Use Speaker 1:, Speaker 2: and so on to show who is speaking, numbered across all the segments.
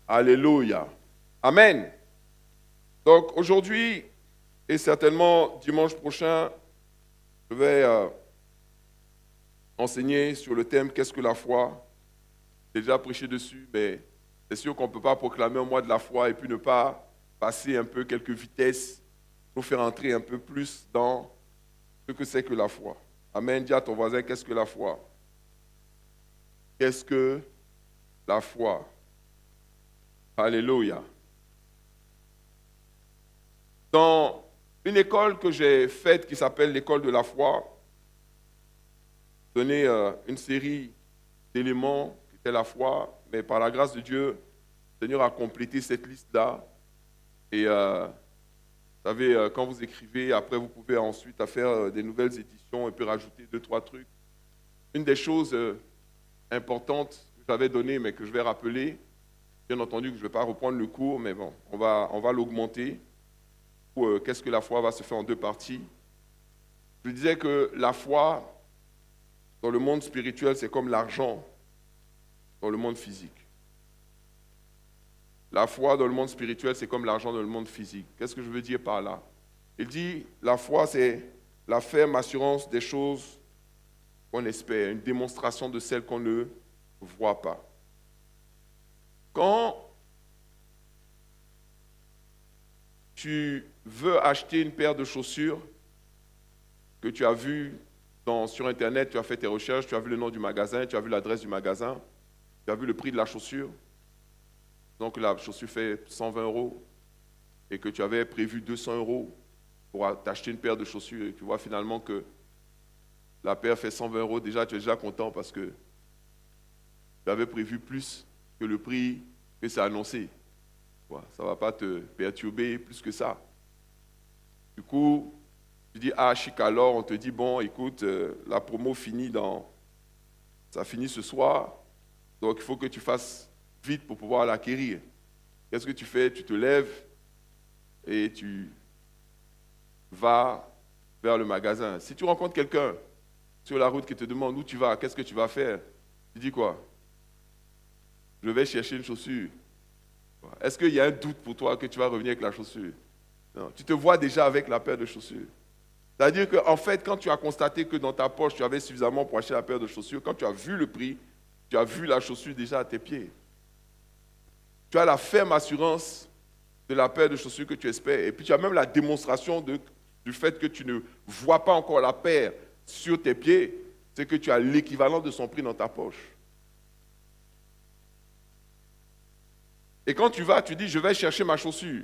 Speaker 1: Alléluia. Amen. Donc aujourd'hui, et certainement dimanche prochain, je vais enseigner sur le thème « Qu'est-ce que la foi ?» J'ai déjà prêché dessus, mais c'est sûr qu'on ne peut pas proclamer un mois de la foi et puis ne pas passer un peu quelques vitesses pour faire entrer un peu plus dans ce que c'est que la foi. Amen. Dis à ton voisin, qu'est-ce que la foi? Qu'est-ce que la foi? Alléluia. Dans une école que j'ai faite qui s'appelle l'école de la foi, donné une série d'éléments qui étaient la foi, mais par la grâce de Dieu, le Seigneur a complété cette liste-là. Et vous savez, quand vous écrivez, après vous pouvez ensuite faire des nouvelles éditions et puis rajouter 2-3 trucs. Une des choses importantes que j'avais données, mais que je vais rappeler, bien entendu que je ne vais pas reprendre le cours, mais bon, on va l'augmenter. Qu'est-ce que la foi va se faire en 2 parties. Je disais que la foi, dans le monde spirituel, c'est comme l'argent dans le monde physique. La foi dans le monde spirituel, c'est comme l'argent dans le monde physique. Qu'est-ce que je veux dire par là? Il dit, la foi, c'est la ferme assurance des choses qu'on espère, une démonstration de celles qu'on ne voit pas. Quand tu veux acheter une paire de chaussures que tu as vue sur Internet, tu as fait tes recherches, tu as vu le nom du magasin, tu as vu l'adresse du magasin, tu as vu le prix de la chaussure. Donc la chaussure fait 120 € et que tu avais prévu 200 € pour t'acheter une paire de chaussures et tu vois finalement que la paire fait 120 €, déjà tu es déjà content parce que tu avais prévu plus que le prix que c'est annoncé. Ça ne va pas te perturber plus que ça. Du coup, tu dis, ah, chic alors, on te dit, bon, écoute, la promo ça finit ce soir, donc il faut que tu fasses vite pour pouvoir l'acquérir. Qu'est-ce que tu fais? Tu te lèves et tu vas vers le magasin. Si tu rencontres quelqu'un sur la route qui te demande où tu vas, qu'est-ce que tu vas faire? Tu dis quoi? Je vais chercher une chaussure. Est-ce qu'il y a un doute pour toi que tu vas revenir avec la chaussure? Non, tu te vois déjà avec la paire de chaussures. C'est-à-dire qu'en fait, quand tu as constaté que dans ta poche, tu avais suffisamment pour acheter la paire de chaussures, quand tu as vu le prix, tu as vu la chaussure déjà à tes pieds. Tu as la ferme assurance de la paire de chaussures que tu espères. Et puis tu as même la démonstration du fait que tu ne vois pas encore la paire sur tes pieds, c'est que tu as l'équivalent de son prix dans ta poche. Et quand tu vas, tu dis, je vais chercher ma chaussure.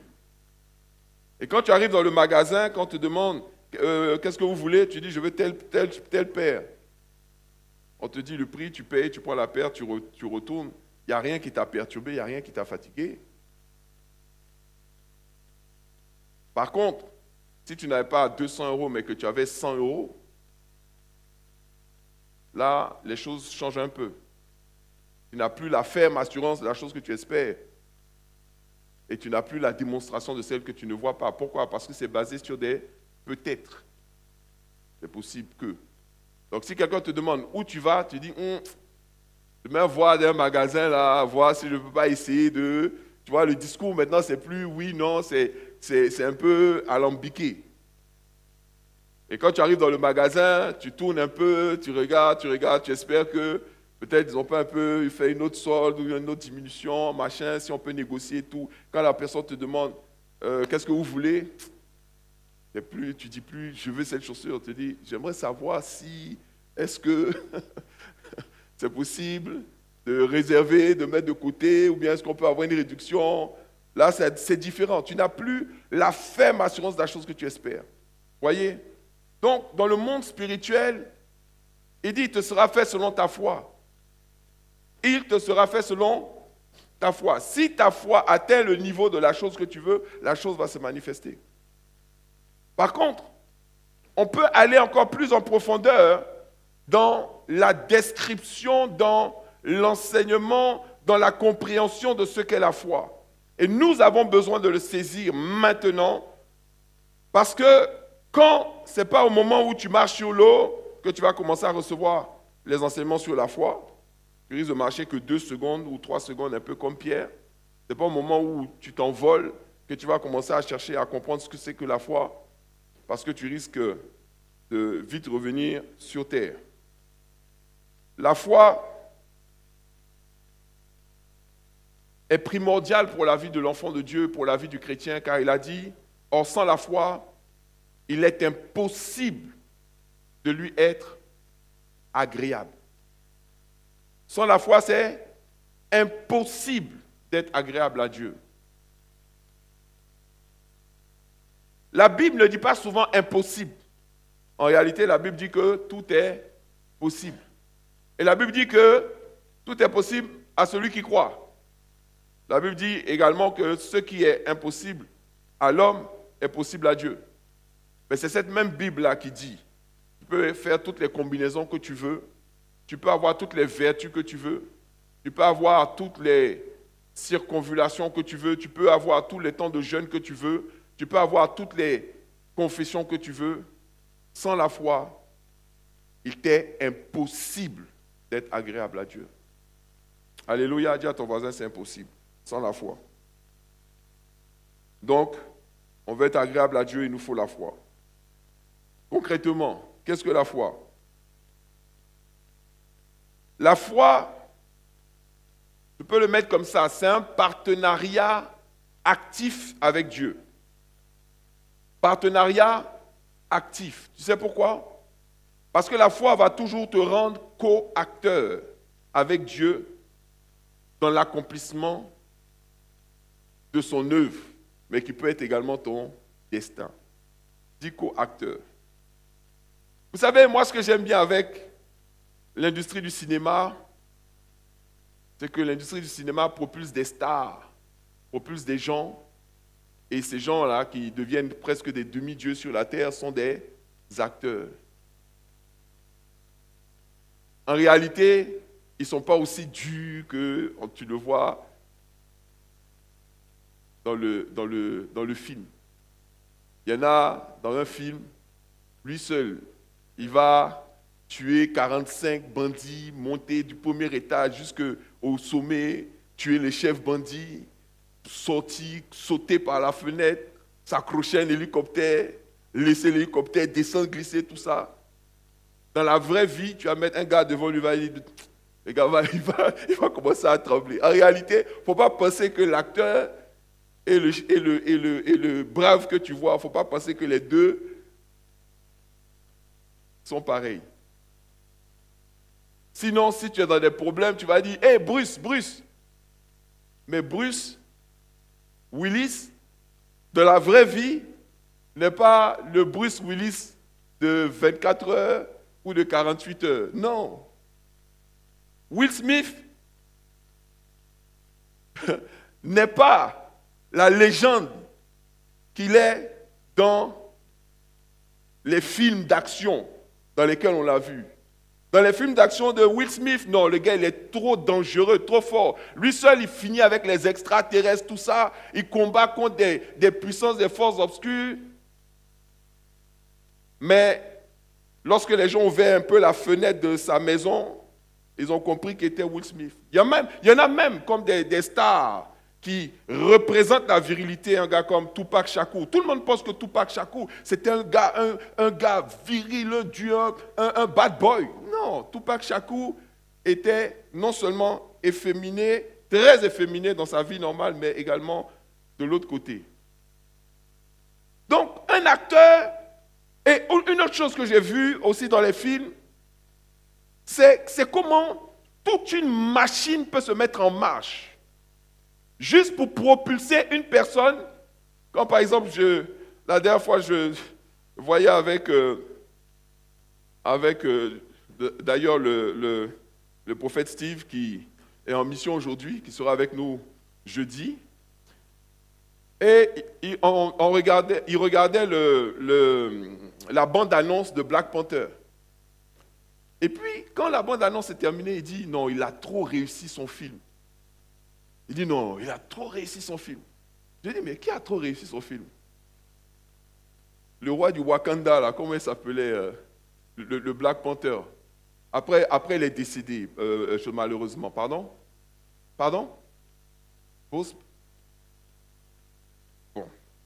Speaker 1: Et quand tu arrives dans le magasin, quand on te demande, qu'est-ce que vous voulez? Tu dis, je veux telle paire. On te dit le prix, tu payes, tu prends la paire, tu retournes. Il n'y a rien qui t'a perturbé, il n'y a rien qui t'a fatigué. Par contre, si tu n'avais pas 200 € mais que tu avais 100 €, là, les choses changent un peu. Tu n'as plus la ferme assurance de la chose que tu espères. Et tu n'as plus la démonstration de celle que tu ne vois pas. Pourquoi? Parce que c'est basé sur des peut-être. C'est possible que. Donc si quelqu'un te demande où tu vas, tu dis, je vais voir dans un magasin là, voir si je ne peux pas essayer de... Tu vois, le discours maintenant, c'est plus oui, non, c'est un peu alambiqué. Et quand tu arrives dans le magasin, tu tournes un peu, tu regardes, tu espères que peut-être ils n'ont pas un peu fait une autre solde ou une autre diminution, machin, si on peut négocier et tout. Quand la personne te demande qu'est-ce que vous voulez, tu dis plus je veux cette chaussure, on te dit j'aimerais savoir si, est-ce que c'est possible de réserver, de mettre de côté, ou bien est-ce qu'on peut avoir une réduction? Là, c'est différent. Tu n'as plus la ferme assurance de la chose que tu espères. Voyez? Donc, dans le monde spirituel, il dit, il te sera fait selon ta foi. Il te sera fait selon ta foi. Si ta foi atteint le niveau de la chose que tu veux, la chose va se manifester. Par contre, on peut aller encore plus en profondeur dans la description, dans l'enseignement, dans la compréhension de ce qu'est la foi. Et nous avons besoin de le saisir maintenant, parce que quand ce n'est pas au moment où tu marches sur l'eau que tu vas commencer à recevoir les enseignements sur la foi, tu risques de marcher que 2 secondes ou 3 secondes, un peu comme Pierre. Ce n'est pas au moment où tu t'envoles que tu vas commencer à chercher à comprendre ce que c'est que la foi, parce que tu risques de vite revenir sur terre. La foi est primordiale pour la vie de l'enfant de Dieu, pour la vie du chrétien, car il a dit, or sans la foi, il est impossible de lui être agréable. Sans la foi, c'est impossible d'être agréable à Dieu. La Bible ne dit pas souvent impossible. En réalité, la Bible dit que tout est possible. Et la Bible dit que tout est possible à celui qui croit. La Bible dit également que ce qui est impossible à l'homme est possible à Dieu. Mais c'est cette même Bible-là qui dit, tu peux faire toutes les combinaisons que tu veux, tu peux avoir toutes les vertus que tu veux, tu peux avoir toutes les circonvulations que tu veux, tu peux avoir tous les temps de jeûne que tu veux, tu peux avoir toutes les confessions que tu veux. Sans la foi, il t'est impossible d'être agréable à Dieu. Alléluia, dis à ton voisin, c'est impossible, sans la foi. Donc, on veut être agréable à Dieu, il nous faut la foi. Concrètement, qu'est-ce que la foi? La foi, je peux le mettre comme ça, c'est un partenariat actif avec Dieu. Partenariat actif. Tu sais pourquoi? Parce que la foi va toujours te rendre co-acteur avec Dieu dans l'accomplissement de son œuvre, mais qui peut être également ton destin. Dis co-acteur. Vous savez, moi, ce que j'aime bien avec l'industrie du cinéma, c'est que l'industrie du cinéma propulse des stars, propulse des gens, et ces gens-là qui deviennent presque des demi-dieux sur la terre sont des acteurs. En réalité, ils ne sont pas aussi durs que tu le vois dans le film. Il y en a dans un film, lui seul, il va tuer 45 bandits, monter du premier étage jusqu'au sommet, tuer les chefs bandits, sortir, sauter par la fenêtre, s'accrocher à un hélicoptère, laisser l'hélicoptère descendre, glisser, tout ça. Dans la vraie vie, tu vas mettre un gars devant lui, le gars il va commencer à trembler. En réalité, il ne faut pas penser que l'acteur et le brave que tu vois, il ne faut pas penser que les deux sont pareils. Sinon, si tu es dans des problèmes, tu vas dire « Hey, Bruce !» Mais Bruce Willis, de la vraie vie, n'est pas le Bruce Willis de 24 heures ou de 48 heures. Non. Will Smith n'est pas la légende qu'il est dans les films d'action dans lesquels on l'a vu. Dans les films d'action de Will Smith, non, le gars, il est trop dangereux, trop fort. Lui seul, il finit avec les extraterrestres, tout ça. Il combat contre des puissances, des forces obscures. Mais lorsque les gens ont ouvert un peu la fenêtre de sa maison, ils ont compris qu'il était Will Smith. Il y en a même comme des stars qui représentent la virilité, un gars comme Tupac Shakur. Tout le monde pense que Tupac Shakur, c'était un gars viril, un bad boy. Non, Tupac Shakur était non seulement efféminé, très efféminé dans sa vie normale, mais également de l'autre côté. Donc, un acteur, et une autre chose que j'ai vue aussi dans les films, c'est comment toute une machine peut se mettre en marche. Juste pour propulser une personne, comme par exemple, la dernière fois, je voyais avec d'ailleurs le prophète Steve qui est en mission aujourd'hui, qui sera avec nous jeudi. Et il regardait la bande-annonce de Black Panther. Et puis, quand la bande-annonce est terminée, il dit, non, il a trop réussi son film. Il dit, non, il a trop réussi son film. Je dis, mais qui a trop réussi son film? Le roi du Wakanda, là, comment il s'appelait, le Black Panther. Après, il est décédé, malheureusement. Pardon?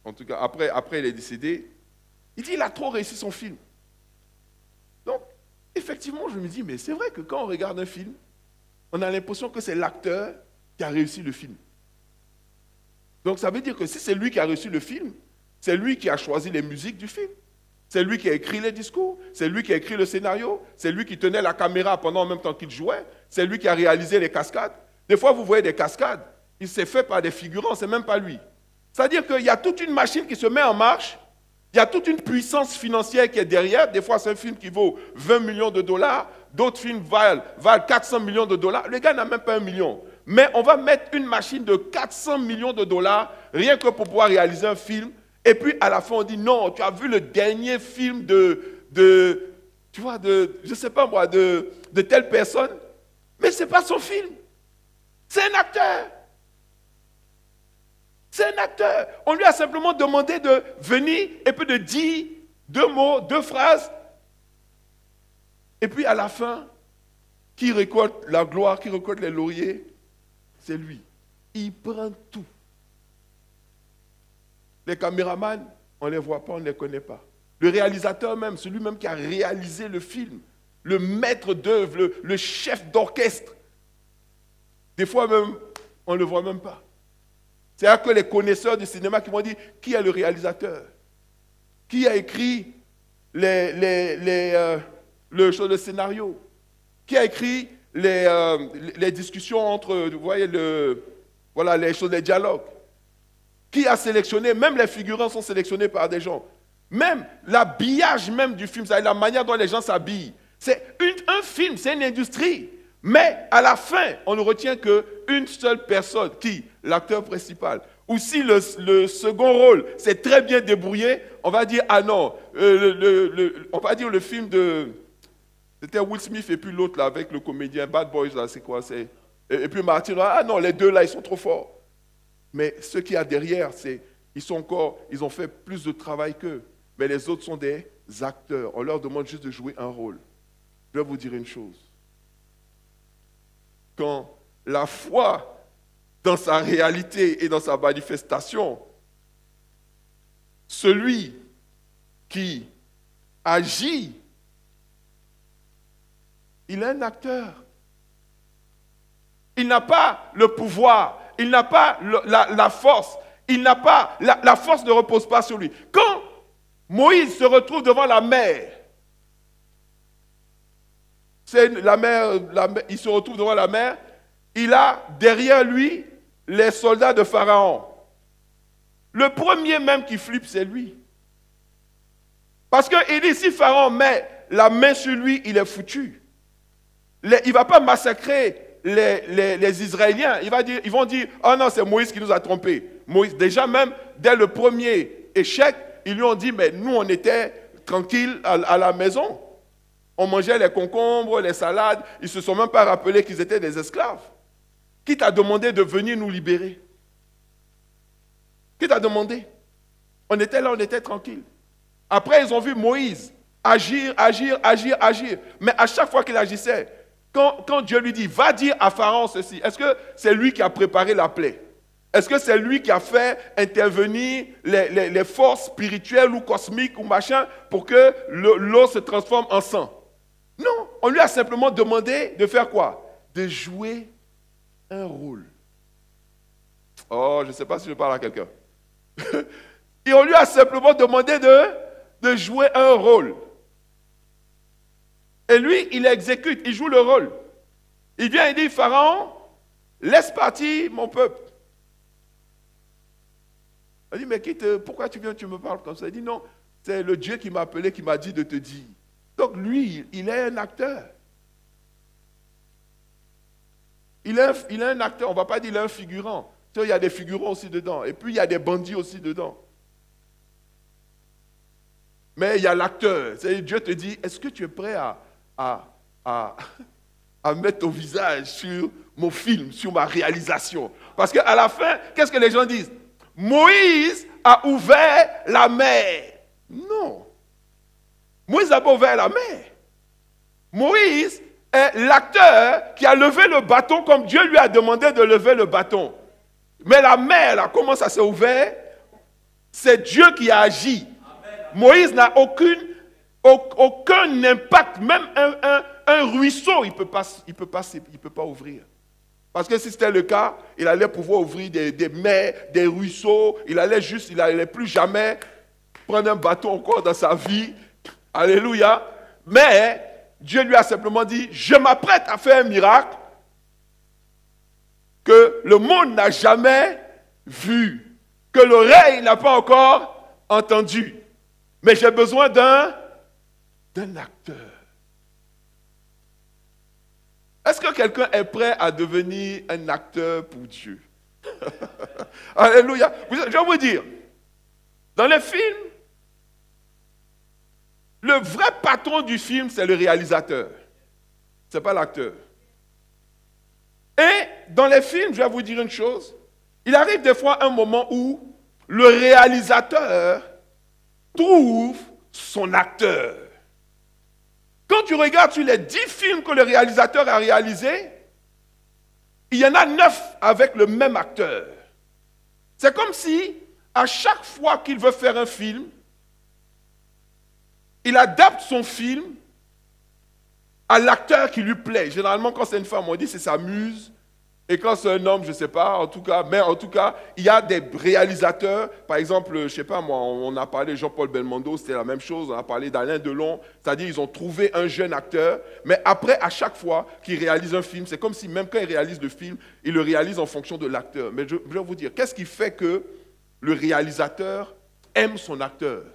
Speaker 1: en tout cas après il est décédé, il dit il a trop réussi son film. Donc, effectivement, je me dis, mais c'est vrai que quand on regarde un film, on a l'impression que c'est l'acteur qui a réussi le film. Donc ça veut dire que si c'est lui qui a réussi le film, c'est lui qui a choisi les musiques du film, c'est lui qui a écrit les discours, c'est lui qui a écrit le scénario, c'est lui qui tenait la caméra pendant en même temps qu'il jouait, c'est lui qui a réalisé les cascades. Des fois, vous voyez des cascades, il s'est fait par des figurants, c'est même pas lui. C'est-à-dire qu'il y a toute une machine qui se met en marche, il y a toute une puissance financière qui est derrière. Des fois, c'est un film qui vaut 20 millions de dollars, d'autres films valent 400 millions de dollars. Le gars n'a même pas 1 million. Mais on va mettre une machine de 400 millions de dollars rien que pour pouvoir réaliser un film. Et puis, à la fin, on dit, non, tu as vu le dernier film tu vois, je ne sais pas moi, de telle personne. Mais ce n'est pas son film. C'est un acteur. C'est un acteur. On lui a simplement demandé de venir et puis de dire 2 mots, 2 phrases. Et puis, à la fin, qui récolte la gloire, qui récolte les lauriers, c'est lui. Il prend tout. Les caméramans, on ne les voit pas, on ne les connaît pas. Le réalisateur même, celui même qui a réalisé le film, le maître d'œuvre, le chef d'orchestre, des fois même, on ne le voit même pas. C'est-à-dire que les connaisseurs du cinéma qui m'ont dit, qui est le réalisateur? Qui a écrit le scénario? Qui a écrit les discussions entre, vous voyez, les choses, les dialogues? Qui a sélectionné? Même les figurants sont sélectionnés par des gens. Même l'habillage même du film, c'est la manière dont les gens s'habillent. C'est un film, c'est une industrie. Mais à la fin, on ne retient qu'une seule personne, qui? L'acteur principal. Ou si le second rôle s'est très bien débrouillé, on va dire, ah non, on va dire le film de... C'était Will Smith et puis l'autre là, avec le comédien Bad Boys, là, c'est quoi? Et puis Martin, ah non, les deux là, ils sont trop forts. Mais ce qu'il y a derrière, ils ont fait plus de travail qu'eux. Mais les autres sont des acteurs. On leur demande juste de jouer un rôle. Je vais vous dire une chose. Quand la foi, dans sa réalité et dans sa manifestation, celui qui agit, il est un acteur. Il n'a pas le pouvoir, il n'a pas la force, il n'a pas, la force ne repose pas sur lui. Quand Moïse se retrouve devant la mer, il se retrouve devant la mer, il a derrière lui les soldats de Pharaon. Le premier même qui flippe, c'est lui. Parce qu'il dit, si Pharaon met la main sur lui, il est foutu. Il ne va pas massacrer les Israéliens. Ils vont dire, oh non, c'est Moïse qui nous a trompés. Moïse, déjà même, dès le premier échec, ils lui ont dit, mais nous, on était tranquilles à la maison. On mangeait les concombres, les salades. Ils ne se sont même pas rappelés qu'ils étaient des esclaves. Qui t'a demandé de venir nous libérer? Qui t'a demandé? On était là, on était tranquilles. Après, ils ont vu Moïse agir. Mais à chaque fois qu'il agissait, quand Dieu lui dit, va dire à Pharaon ceci, est-ce que c'est lui qui a préparé la plaie? Est-ce que c'est lui qui a fait intervenir les forces spirituelles ou cosmiques ou machin pour que l'eau se transforme en sang? Non, on lui a simplement demandé de faire quoi? De jouer un rôle. Oh, je ne sais pas si je parle à quelqu'un. Et on lui a simplement demandé de jouer un rôle. Et lui, il exécute, il joue le rôle. Il vient et dit, Pharaon, laisse partir mon peuple. Il dit, mais pourquoi tu viens, tu me parles comme ça? Il dit, non, c'est le Dieu qui m'a appelé, qui m'a dit de te dire. Donc lui, il est un acteur. Il est un acteur, on ne va pas dire qu'il est un figurant. Tu sais, il y a des figurants aussi dedans. Et puis il y a des bandits aussi dedans. Mais il y a l'acteur. Dieu te dit, est-ce que tu es prêt à mettre ton visage sur mon film, sur ma réalisation? Parce qu'à la fin, qu'est-ce que les gens disent? Moïse a ouvert la mer. Non. Moïse n'a pas ouvert la mer. Moïse est l'acteur qui a levé le bâton comme Dieu lui a demandé de lever le bâton. Mais la mer, là, comment ça s'est ouvert? C'est Dieu qui a agi. Moïse n'a aucun impact, même un ruisseau, il ne peut pas ouvrir. Parce que si c'était le cas, il allait pouvoir ouvrir des mers, des ruisseaux, il allait plus jamais prendre un bateau encore dans sa vie. Alléluia. Mais Dieu lui a simplement dit, je m'apprête à faire un miracle que le monde n'a jamais vu, que l'oreille n'a pas encore entendu. Mais j'ai besoin d'un acteur. Est-ce que quelqu'un est prêt à devenir un acteur pour Dieu? Alléluia. Je vais vous dire, dans les films, le vrai patron du film, c'est le réalisateur. Ce n'est pas l'acteur. Et dans les films, je vais vous dire une chose, il arrive des fois un moment où le réalisateur trouve son acteur. Quand tu regardes sur les 10 films que le réalisateur a réalisés, il y en a 9 avec le même acteur. C'est comme si, à chaque fois qu'il veut faire un film, il adapte son film à l'acteur qui lui plaît. Généralement, quand c'est une femme, on dit c'est sa muse. Et quand c'est un homme, je ne sais pas, en tout cas, il y a des réalisateurs, par exemple, je ne sais pas moi, on a parlé de Jean-Paul Belmondo, c'était la même chose, on a parlé d'Alain Delon, c'est-à-dire ils ont trouvé un jeune acteur, mais après, à chaque fois qu'ils réalisent un film, c'est comme si même quand ils réalisent le film, ils le réalisent en fonction de l'acteur. Mais je vais vous dire, qu'est-ce qui fait que le réalisateur aime son acteur?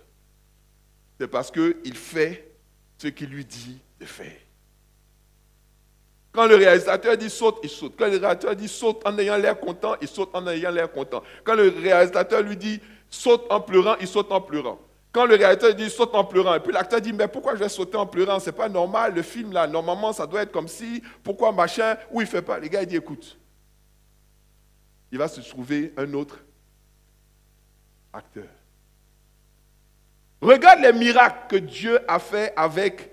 Speaker 1: C'est parce qu'il fait ce qu'il lui dit de faire. Quand le réalisateur dit saute, il saute. Quand le réalisateur dit saute en ayant l'air content, il saute en ayant l'air content. Quand le réalisateur lui dit saute en pleurant, il saute en pleurant. Quand le réalisateur dit saute en pleurant, et puis l'acteur dit mais pourquoi je vais sauter en pleurant? C'est pas normal, le film là, normalement ça doit être comme si, pourquoi machin, ou il fait pas. Les gars, il dit écoute, il va se trouver un autre acteur. Regarde les miracles que Dieu a fait avec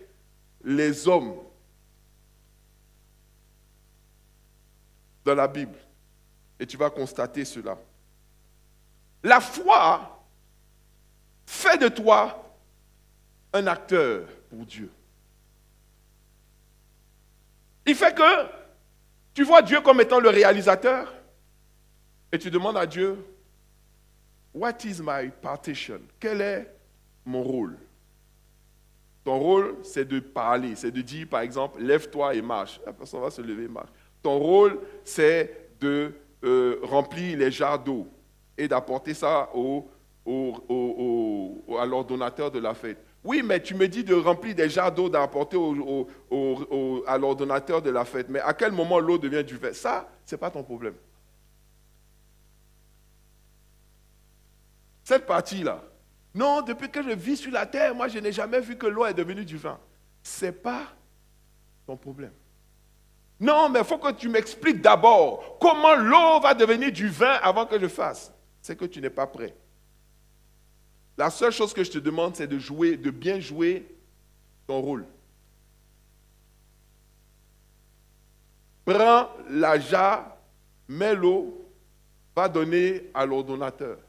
Speaker 1: les hommes dans la Bible. Et tu vas constater cela. La foi fait de toi un acteur pour Dieu. Il fait que tu vois Dieu comme étant le réalisateur et tu demandes à Dieu, what is my partition? Quel est mon rôle? Ton rôle, c'est de parler, c'est de dire, par exemple, lève-toi et marche. La personne va se lever et marche. Ton rôle, c'est de remplir les jarres d'eau et d'apporter ça à l'ordonnateur de la fête. Oui, mais tu me dis de remplir des jarres d'eau, d'apporter à l'ordonnateur de la fête. Mais à quel moment l'eau devient du vin? Ça, ce n'est pas ton problème. Cette partie-là, non, depuis que je vis sur la terre, moi, je n'ai jamais vu que l'eau est devenue du vin. Ce n'est pas ton problème. Non, mais il faut que tu m'expliques d'abord comment l'eau va devenir du vin avant que je fasse. C'est que tu n'es pas prêt. La seule chose que je te demande, c'est de bien jouer ton rôle. Prends la jarre, mets l'eau, va donner à l'ordonnateur.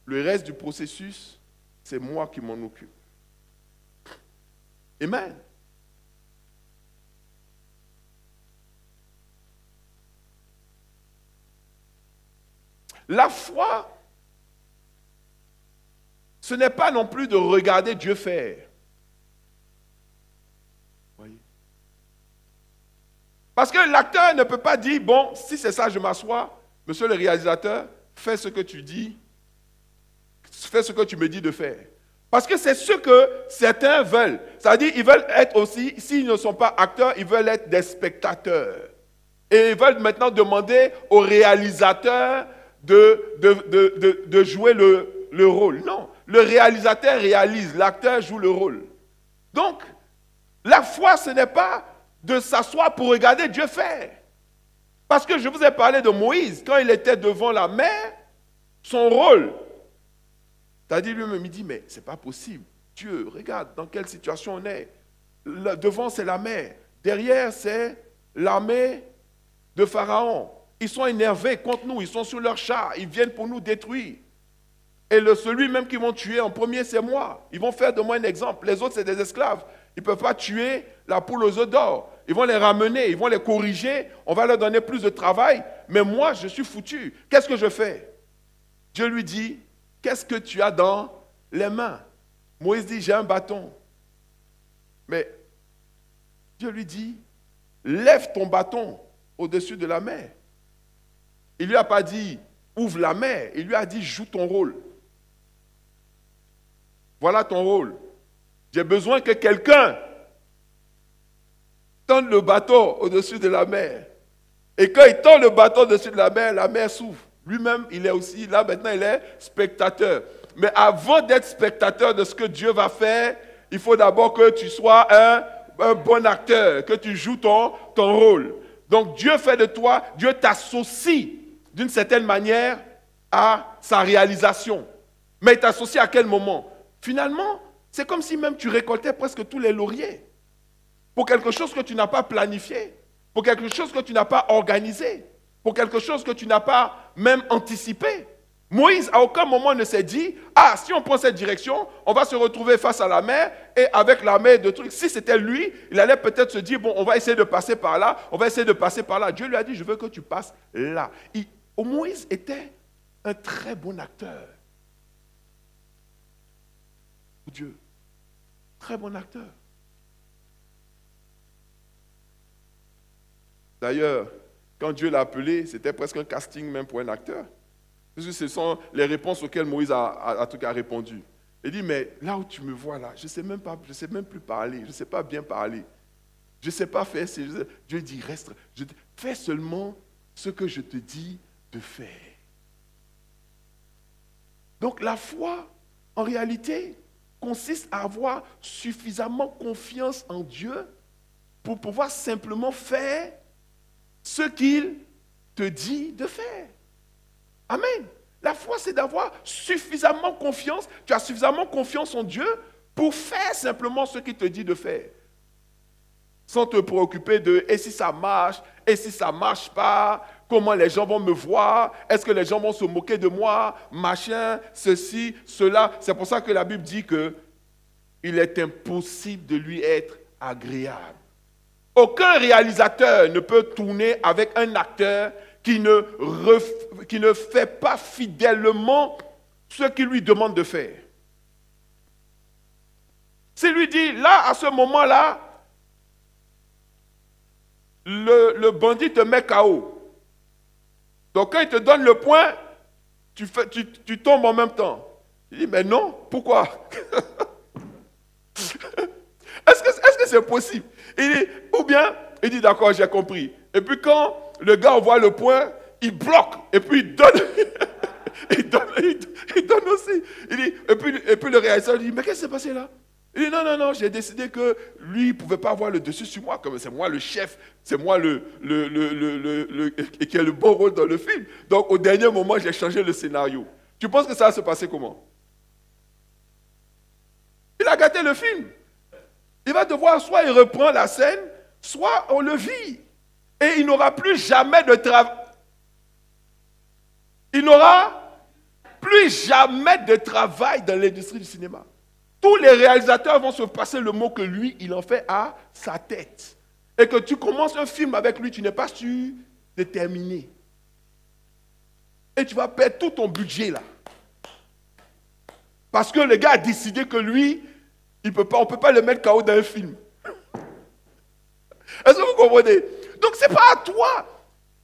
Speaker 1: Le reste du processus, c'est moi qui m'en occupe. Amen. La foi, ce n'est pas non plus de regarder Dieu faire. Voyez? Parce que l'acteur ne peut pas dire, bon, si c'est ça, je m'assois, monsieur le réalisateur, fais ce que tu dis, fais ce que tu me dis de faire. Parce que c'est ce que certains veulent. C'est-à-dire, ils veulent être aussi, s'ils ne sont pas acteurs, ils veulent être des spectateurs. Et ils veulent maintenant demander au réalisateur de jouer le rôle. Non, le réalisateur réalise, l'acteur joue le rôle. Donc, la foi, ce n'est pas de s'asseoir pour regarder Dieu faire. Parce que je vous ai parlé de Moïse, quand il était devant la mer, son rôle, c'est-à-dire lui-même, il dit, mais ce n'est pas possible. Dieu, regarde dans quelle situation on est. Devant, c'est la mer. Derrière, c'est l'armée de Pharaon. Ils sont énervés contre nous, ils sont sur leur char, ils viennent pour nous détruire. Et celui même qu'ils vont tuer en premier, c'est moi. Ils vont faire de moi un exemple. Les autres, c'est des esclaves. Ils ne peuvent pas tuer la poule aux œufs d'or. Ils vont les ramener, ils vont les corriger. On va leur donner plus de travail. Mais moi, je suis foutu. Qu'est-ce que je fais? Dieu lui dit, qu'est-ce que tu as dans les mains? Moïse dit, j'ai un bâton. Mais Dieu lui dit, lève ton bâton au-dessus de la mer. Il ne lui a pas dit, ouvre la mer. Il lui a dit, joue ton rôle. Voilà ton rôle. J'ai besoin que quelqu'un tende le bateau au-dessus de la mer. Et quand il tend le bateau au-dessus de la mer s'ouvre. Lui-même, il est aussi, là maintenant, il est spectateur. Mais avant d'être spectateur de ce que Dieu va faire, il faut d'abord que tu sois un bon acteur, que tu joues ton rôle. Donc Dieu fait de toi, Dieu t'associe d'une certaine manière à sa réalisation. Mais il t'associe à quel moment? Finalement, c'est comme si même tu récoltais presque tous les lauriers pour quelque chose que tu n'as pas planifié, pour quelque chose que tu n'as pas organisé, pour quelque chose que tu n'as pas même anticipé. Moïse, à aucun moment ne s'est dit, ah, si on prend cette direction, on va se retrouver face à la mer, et avec la mer de trucs. Si c'était lui, il allait peut-être se dire, bon, on va essayer de passer par là, on va essayer de passer par là. Dieu lui a dit, je veux que tu passes là. Moïse était un très bon acteur. Dieu, très bon acteur. D'ailleurs, quand Dieu l'a appelé, c'était presque un casting même pour un acteur. Parce que ce sont les réponses auxquelles Moïse a répondu. Il dit, mais là où tu me vois là, je ne sais même plus parler, je ne sais pas bien parler. Je ne sais pas faire. Dieu dit, reste, fais seulement ce que je te dis de faire. Donc la foi, en réalité, consiste à avoir suffisamment confiance en Dieu pour pouvoir simplement faire ce qu'il te dit de faire. Amen. La foi, c'est d'avoir suffisamment confiance. Tu as suffisamment confiance en Dieu pour faire simplement ce qu'il te dit de faire. Sans te préoccuper de « et si ça marche, et si ça ne marche pas, comment les gens vont me voir, est-ce que les gens vont se moquer de moi, machin, ceci, cela ». C'est pour ça que la Bible dit qu'il est impossible de lui être agréable. Aucun réalisateur ne peut tourner avec un acteur qui ne fait pas fidèlement ce qu'il lui demande de faire. S'il lui dit, là, à ce moment-là, le bandit te met KO. Donc quand il te donne le point, tu tombes en même temps. Il dit, mais non, pourquoi? Est-ce que c'est possible? Ou bien, il dit, d'accord, j'ai compris. Et puis quand le gars envoie le point, il bloque, et puis il donne. il donne aussi. Et puis le réalisateur dit, mais qu'est-ce qui s'est passé là? Il dit, non, j'ai décidé que lui, il ne pouvait pas avoir le dessus sur moi, comme c'est moi le chef, c'est moi qui a le bon rôle dans le film. Donc au dernier moment, j'ai changé le scénario. Tu penses que ça va se passer comment? Il a gâté le film. Il va devoir, soit il reprend la scène, soit on le vit. Et il n'aura plus jamais de travail. Il n'aura plus jamais de travail dans l'industrie du cinéma. Tous les réalisateurs vont se passer le mot que lui, il en fait à sa tête. Et que tu commences un film avec lui, tu n'es pas sûr de terminer. Et tu vas perdre tout ton budget là. Parce que le gars a décidé que lui, on ne peut pas le mettre KO dans un film. Est-ce que vous comprenez? Donc ce n'est pas à toi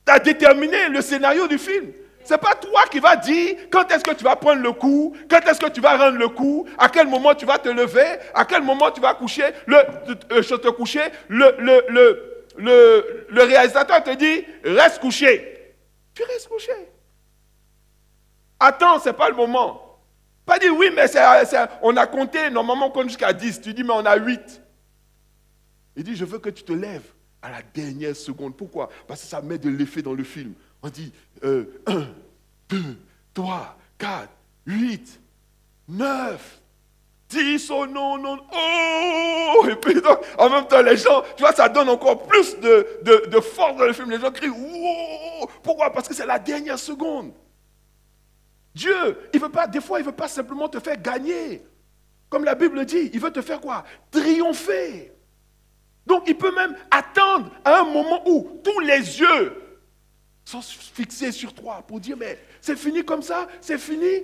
Speaker 1: de déterminer le scénario du film. Ce n'est pas toi qui vas dire quand est-ce que tu vas prendre le coup, quand est-ce que tu vas rendre le coup, à quel moment tu vas te lever, à quel moment tu vas coucher, te coucher. Le réalisateur te dit reste couché. Tu restes couché. Attends, ce n'est pas le moment. Pas dire oui, mais on a compté, normalement on compte jusqu'à 10. Tu dis mais on a 8. Il dit je veux que tu te lèves à la dernière seconde. Pourquoi? Parce que ça met de l'effet dans le film. On dit 1, 2, 3, 4, 8, 9, 10, oh non, non, oh! Et puis donc, en même temps, les gens, tu vois, ça donne encore plus de force dans le film. Les gens crient, oh! Pourquoi? Parce que c'est la dernière seconde. Dieu, il veut pas, des fois, il ne veut pas simplement te faire gagner. Comme la Bible dit, il veut te faire quoi? Triompher. Donc, il peut même attendre à un moment où tous les yeux sont fixés sur toi pour dire, mais c'est fini comme ça, c'est fini,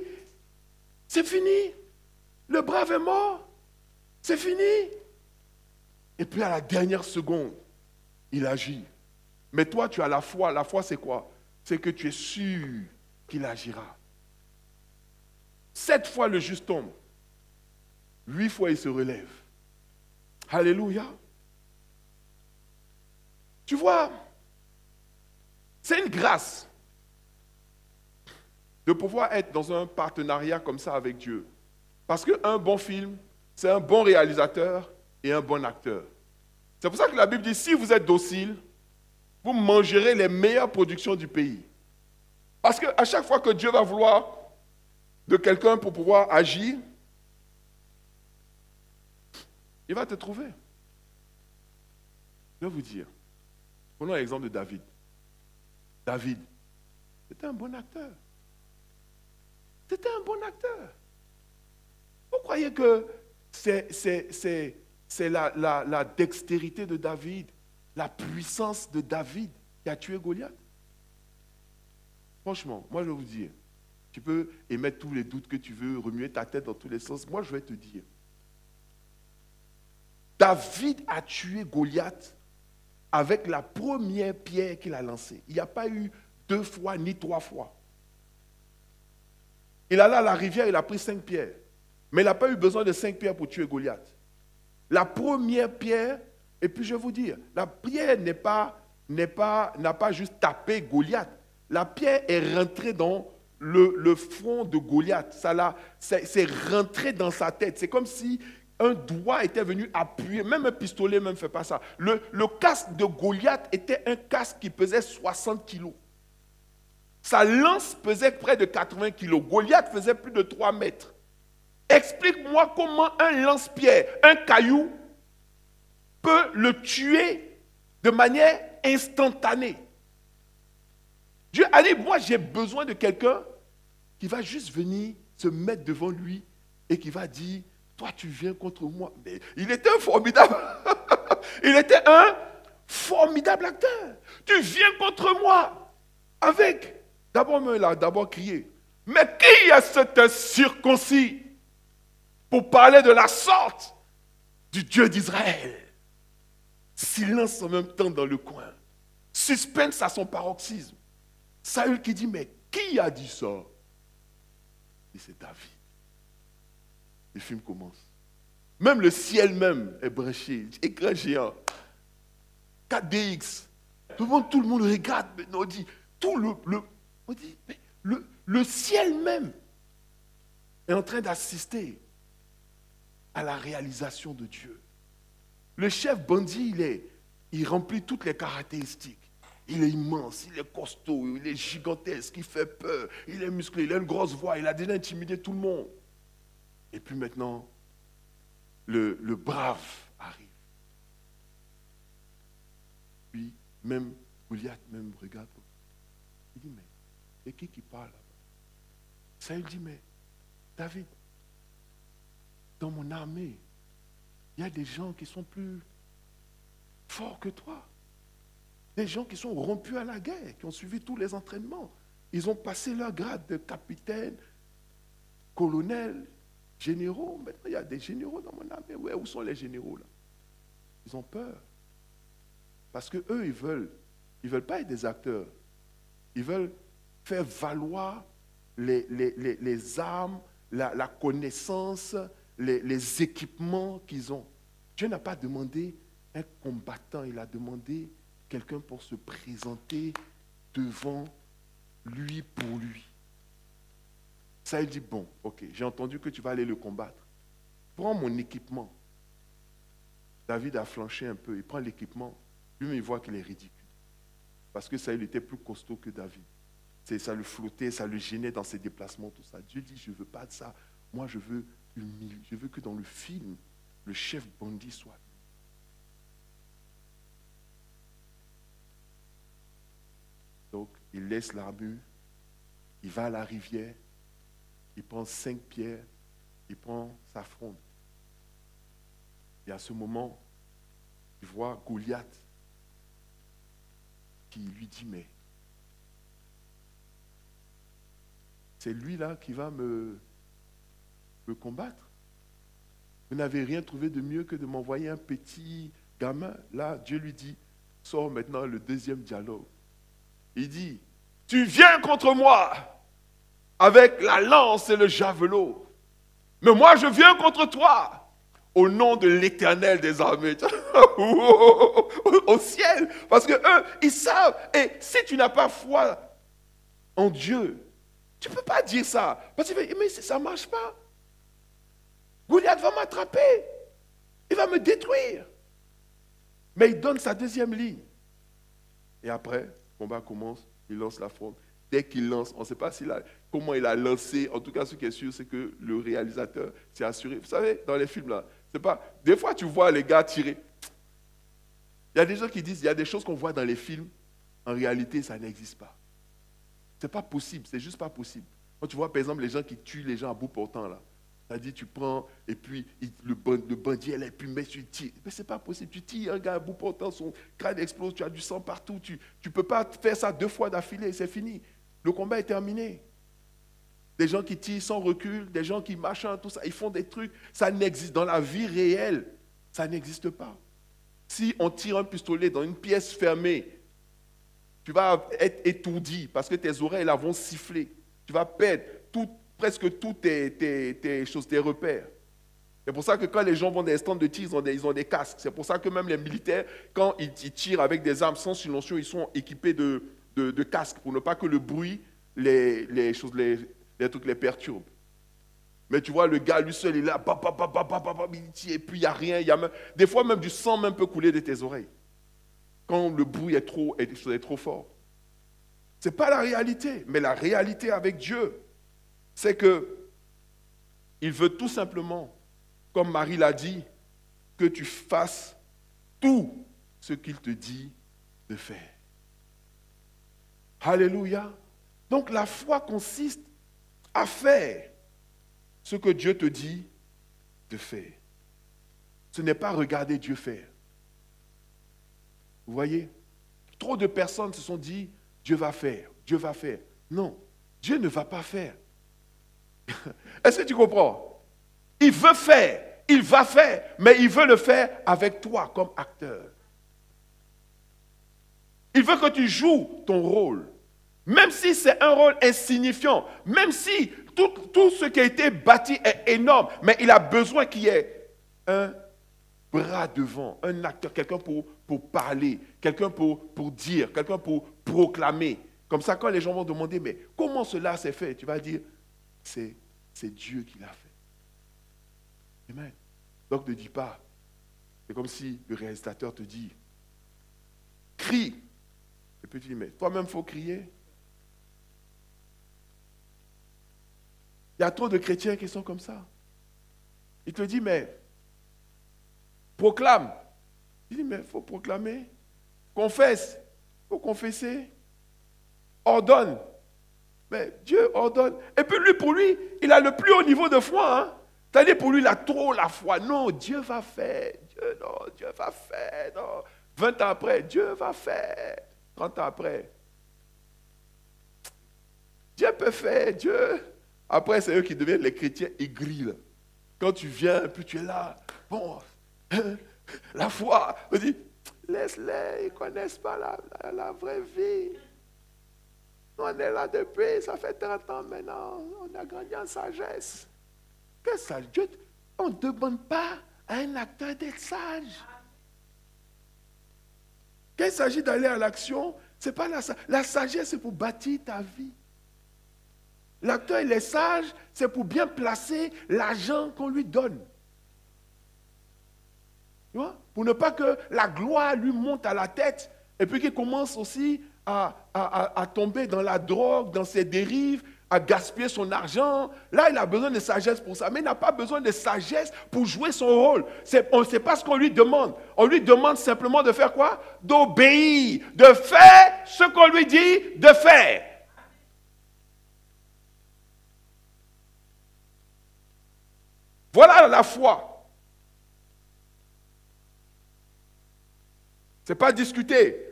Speaker 1: c'est fini. Le brave est mort, c'est fini. Et puis à la dernière seconde, il agit. Mais toi, tu as la foi. La foi, c'est quoi? C'est que tu es sûr qu'il agira. 7 fois le juste tombe. 8 fois il se relève. Alléluia. Tu vois, c'est une grâce de pouvoir être dans un partenariat comme ça avec Dieu. Parce qu'un bon film, c'est un bon réalisateur et un bon acteur. C'est pour ça que la Bible dit, si vous êtes docile, vous mangerez les meilleures productions du pays. Parce qu'à chaque fois que Dieu va vouloir de quelqu'un pour pouvoir agir, il va te trouver. Je vais vous dire, prenons l'exemple de David. David, c'était un bon acteur. C'était un bon acteur. Vous croyez que c'est la dextérité de David, la puissance de David qui a tué Goliath? Franchement, moi je vais vous dire, tu peux émettre tous les doutes que tu veux, remuer ta tête dans tous les sens. Moi je vais te dire, David a tué Goliath avec la première pierre qu'il a lancée. Il n'y a pas eu 2 fois ni 3 fois. Il allait à la rivière, il a pris 5 pierres. Mais il n'a pas eu besoin de 5 pierres pour tuer Goliath. La première pierre, et puis je vais vous dire, la pierre n'a pas juste tapé Goliath. La pierre est rentrée dans le front de Goliath. C'est rentré dans sa tête. C'est comme si un doigt était venu appuyer. Même un pistolet ne fait pas ça. Le casque de Goliath était un casque qui pesait 60 kilos. Sa lance pesait près de 80 kilos. Goliath faisait plus de 3 mètres. Explique-moi comment un lance-pierre, un caillou, peut le tuer de manière instantanée. Dieu a dit, moi j'ai besoin de quelqu'un qui va juste venir se mettre devant lui et qui va dire, toi tu viens contre moi. Mais il était un formidable, il était un formidable acteur. Tu viens contre moi avec, d'abord il a d'abord crié, mais qui est cet incirconcis pour parler de la sorte du Dieu d'Israël? Silence en même temps dans le coin. Suspense à son paroxysme. Saül qui dit, mais qui a dit ça? Et c'est David. Le film commence. Même le ciel même est bréché. Écran géant. 4DX. Tout le monde regarde, mais on dit, on dit, mais le ciel même est en train d'assister à la réalisation de Dieu. Le chef bandit, il remplit toutes les caractéristiques. Il est immense, il est costaud, il est gigantesque, il fait peur, il est musclé, il a une grosse voix, il a déjà intimidé tout le monde. Et puis maintenant, le brave arrive. Puis même Goliath même regarde. Il dit, mais c'est qui parle là-bas? Saül dit, mais David, dans mon armée, il y a des gens qui sont plus forts que toi. Des gens qui sont rompus à la guerre, qui ont suivi tous les entraînements. Ils ont passé leur grade de capitaine, colonel, généraux. Maintenant, il y a des généraux dans mon armée. Ouais, où sont les généraux là? Ils ont peur. Parce qu'eux, ils veulent pas être des acteurs. Ils veulent faire valoir les armes, la connaissance, les équipements qu'ils ont. Dieu n'a pas demandé un combattant, il a demandé quelqu'un pour se présenter devant lui pour lui. Ça, il dit, bon, ok, j'ai entendu que tu vas aller le combattre. Prends mon équipement. David a flanché un peu, il prend l'équipement. Lui-même, il voit qu'il est ridicule. Parce que ça, il était plus costaud que David. Ça le flottait, ça le gênait dans ses déplacements, tout ça. Dieu dit, je ne veux pas de ça. Moi, je veux que dans le film, le chef bandit soit. Donc, il laisse l'armure, il va à la rivière, il prend 5 pierres, il prend sa fronde. Et à ce moment, il voit Goliath qui lui dit, mais c'est lui là qui va me combattre. Vous n'avez rien trouvé de mieux que de m'envoyer un petit gamin. Là, Dieu lui dit, sort maintenant le deuxième dialogue. Il dit, tu viens contre moi avec la lance et le javelot. Mais moi, je viens contre toi au nom de l'Éternel des armées. Au ciel. Parce que eux, ils savent. Et si tu n'as pas foi en Dieu, tu ne peux pas dire ça. Parce que mais ça ne marche pas. Goliath va m'attraper. Il va me détruire. Mais il donne sa deuxième ligne. Et après, le combat commence. Il lance la fronde. Dès qu'il lance, on ne sait pas comment il a lancé. En tout cas, ce qui est sûr, c'est que le réalisateur s'est assuré. Vous savez, dans les films, là, c'est pas. Des fois, tu vois les gars tirer. Il y a des gens qui disent, il y a des choses qu'on voit dans les films. En réalité, ça n'existe pas. Ce n'est pas possible. C'est juste pas possible. Quand tu vois, par exemple, les gens qui tuent les gens à bout portant, là. C'est-à-dire, tu prends, et puis le bandit, et puis tu tires. Mais ce n'est pas possible. Tu tires un gars à bout portant, son crâne explose, tu as du sang partout. Tu ne peux pas faire ça 2 fois d'affilée, c'est fini. Le combat est terminé. Des gens qui tirent sans recul, des gens qui machin, tout ça, ils font des trucs. Ça n'existe dans la vie réelle. Ça n'existe pas. Si on tire un pistolet dans une pièce fermée, tu vas être étourdi parce que tes oreilles là vont siffler. Tu vas perdre presque tous tes choses, tes repères. C'est pour ça que quand les gens vont dans les stands de tir, ils ont des casques. C'est pour ça que même les militaires, quand ils tirent avec des armes sans silencieux, ils sont équipés de casques pour ne pas que le bruit les trucs les perturbe. Mais tu vois, le gars, lui seul, il est là, il tire, et puis il n'y a rien. Des fois, même du sang même peut couler de tes oreilles. Quand le bruit est trop fort. Ce n'est pas la réalité. Mais la réalité avec Dieu, c'est qu'il veut tout simplement, comme Marie l'a dit, que tu fasses tout ce qu'il te dit de faire. Alléluia. Donc la foi consiste à faire ce que Dieu te dit de faire. Ce n'est pas regarder Dieu faire. Vous voyez? Trop de personnes se sont dit, Dieu va faire, Dieu va faire. Non, Dieu ne va pas faire. Est-ce que tu comprends? Il veut faire, il va faire, mais il veut le faire avec toi comme acteur. Il veut que tu joues ton rôle. Même si c'est un rôle insignifiant, même si tout ce qui a été bâti est énorme, mais il a besoin qu'il y ait un bras devant, un acteur, quelqu'un pour parler, quelqu'un pour dire, quelqu'un pour proclamer. Comme ça, quand les gens vont demander, mais comment cela s'est fait? Tu vas dire, c'est Dieu qui l'a fait. Amen. Donc ne dis pas, c'est comme si le réalisateur te dit, crie. Et puis tu dis, mais toi-même, il faut crier. Il y a trop de chrétiens qui sont comme ça. Il te dit, mais proclame. Il dit, mais il faut proclamer. Confesse. Il faut confesser. Ordonne. Mais Dieu ordonne. Et puis lui, pour lui, il a le plus haut niveau de foi. Hein? C'est-à-dire pour lui, il a trop la foi. Non, Dieu va faire. Dieu va faire. Non. 20 ans après, Dieu va faire. 30 ans après. Dieu peut faire. Dieu. Après, c'est eux qui deviennent les chrétiens aigris. Là. Quand tu viens, puis tu es là. Bon, la foi. On dit, laisse-les, ils ne connaissent pas la vraie vie. On est là depuis, ça fait 30 ans maintenant. On a grandi en sagesse. Que sage? Dieu, on ne demande pas à un acteur d'être sage. Quand il s'agit d'aller à l'action, c'est pas la sagesse, c'est pour bâtir ta vie. L'acteur, il est sage, c'est pour bien placer l'argent qu'on lui donne. Tu vois? Pour ne pas que la gloire lui monte à la tête et puis qu'il commence aussi à tomber dans la drogue, dans ses dérives, à gaspiller son argent. Là, il a besoin de sagesse pour ça. Mais il n'a pas besoin de sagesse pour jouer son rôle. C'est pas ce qu'on lui demande. On lui demande simplement de faire quoi? D'obéir, de faire ce qu'on lui dit de faire. Voilà la foi. Ce n'est pas discuter.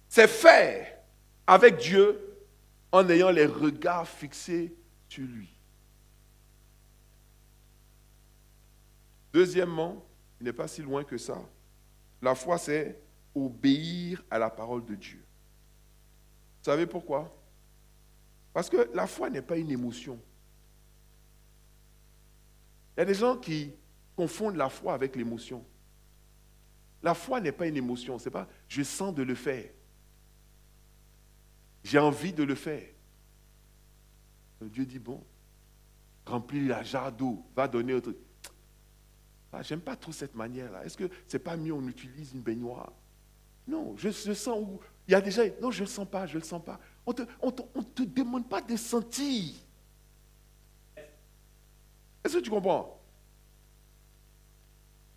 Speaker 1: C'est faire avec Dieu en ayant les regards fixés sur lui. Deuxièmement, il n'est pas si loin que ça. La foi, c'est obéir à la parole de Dieu. Vous savez pourquoi? Parce que la foi n'est pas une émotion. Il y a des gens qui confondent la foi avec l'émotion. La foi n'est pas une émotion. C'est pas « je sens de le faire ». J'ai envie de le faire. Dieu dit, bon, remplis la jarre d'eau, va donner autre. Ah, j'aime pas trop cette manière-là. Est-ce que c'est pas mieux on utilise une baignoire? Non, je sens où. Il y a déjà, non, je ne le sens pas, je ne le sens pas. On te demande pas de sentir. Est-ce que tu comprends?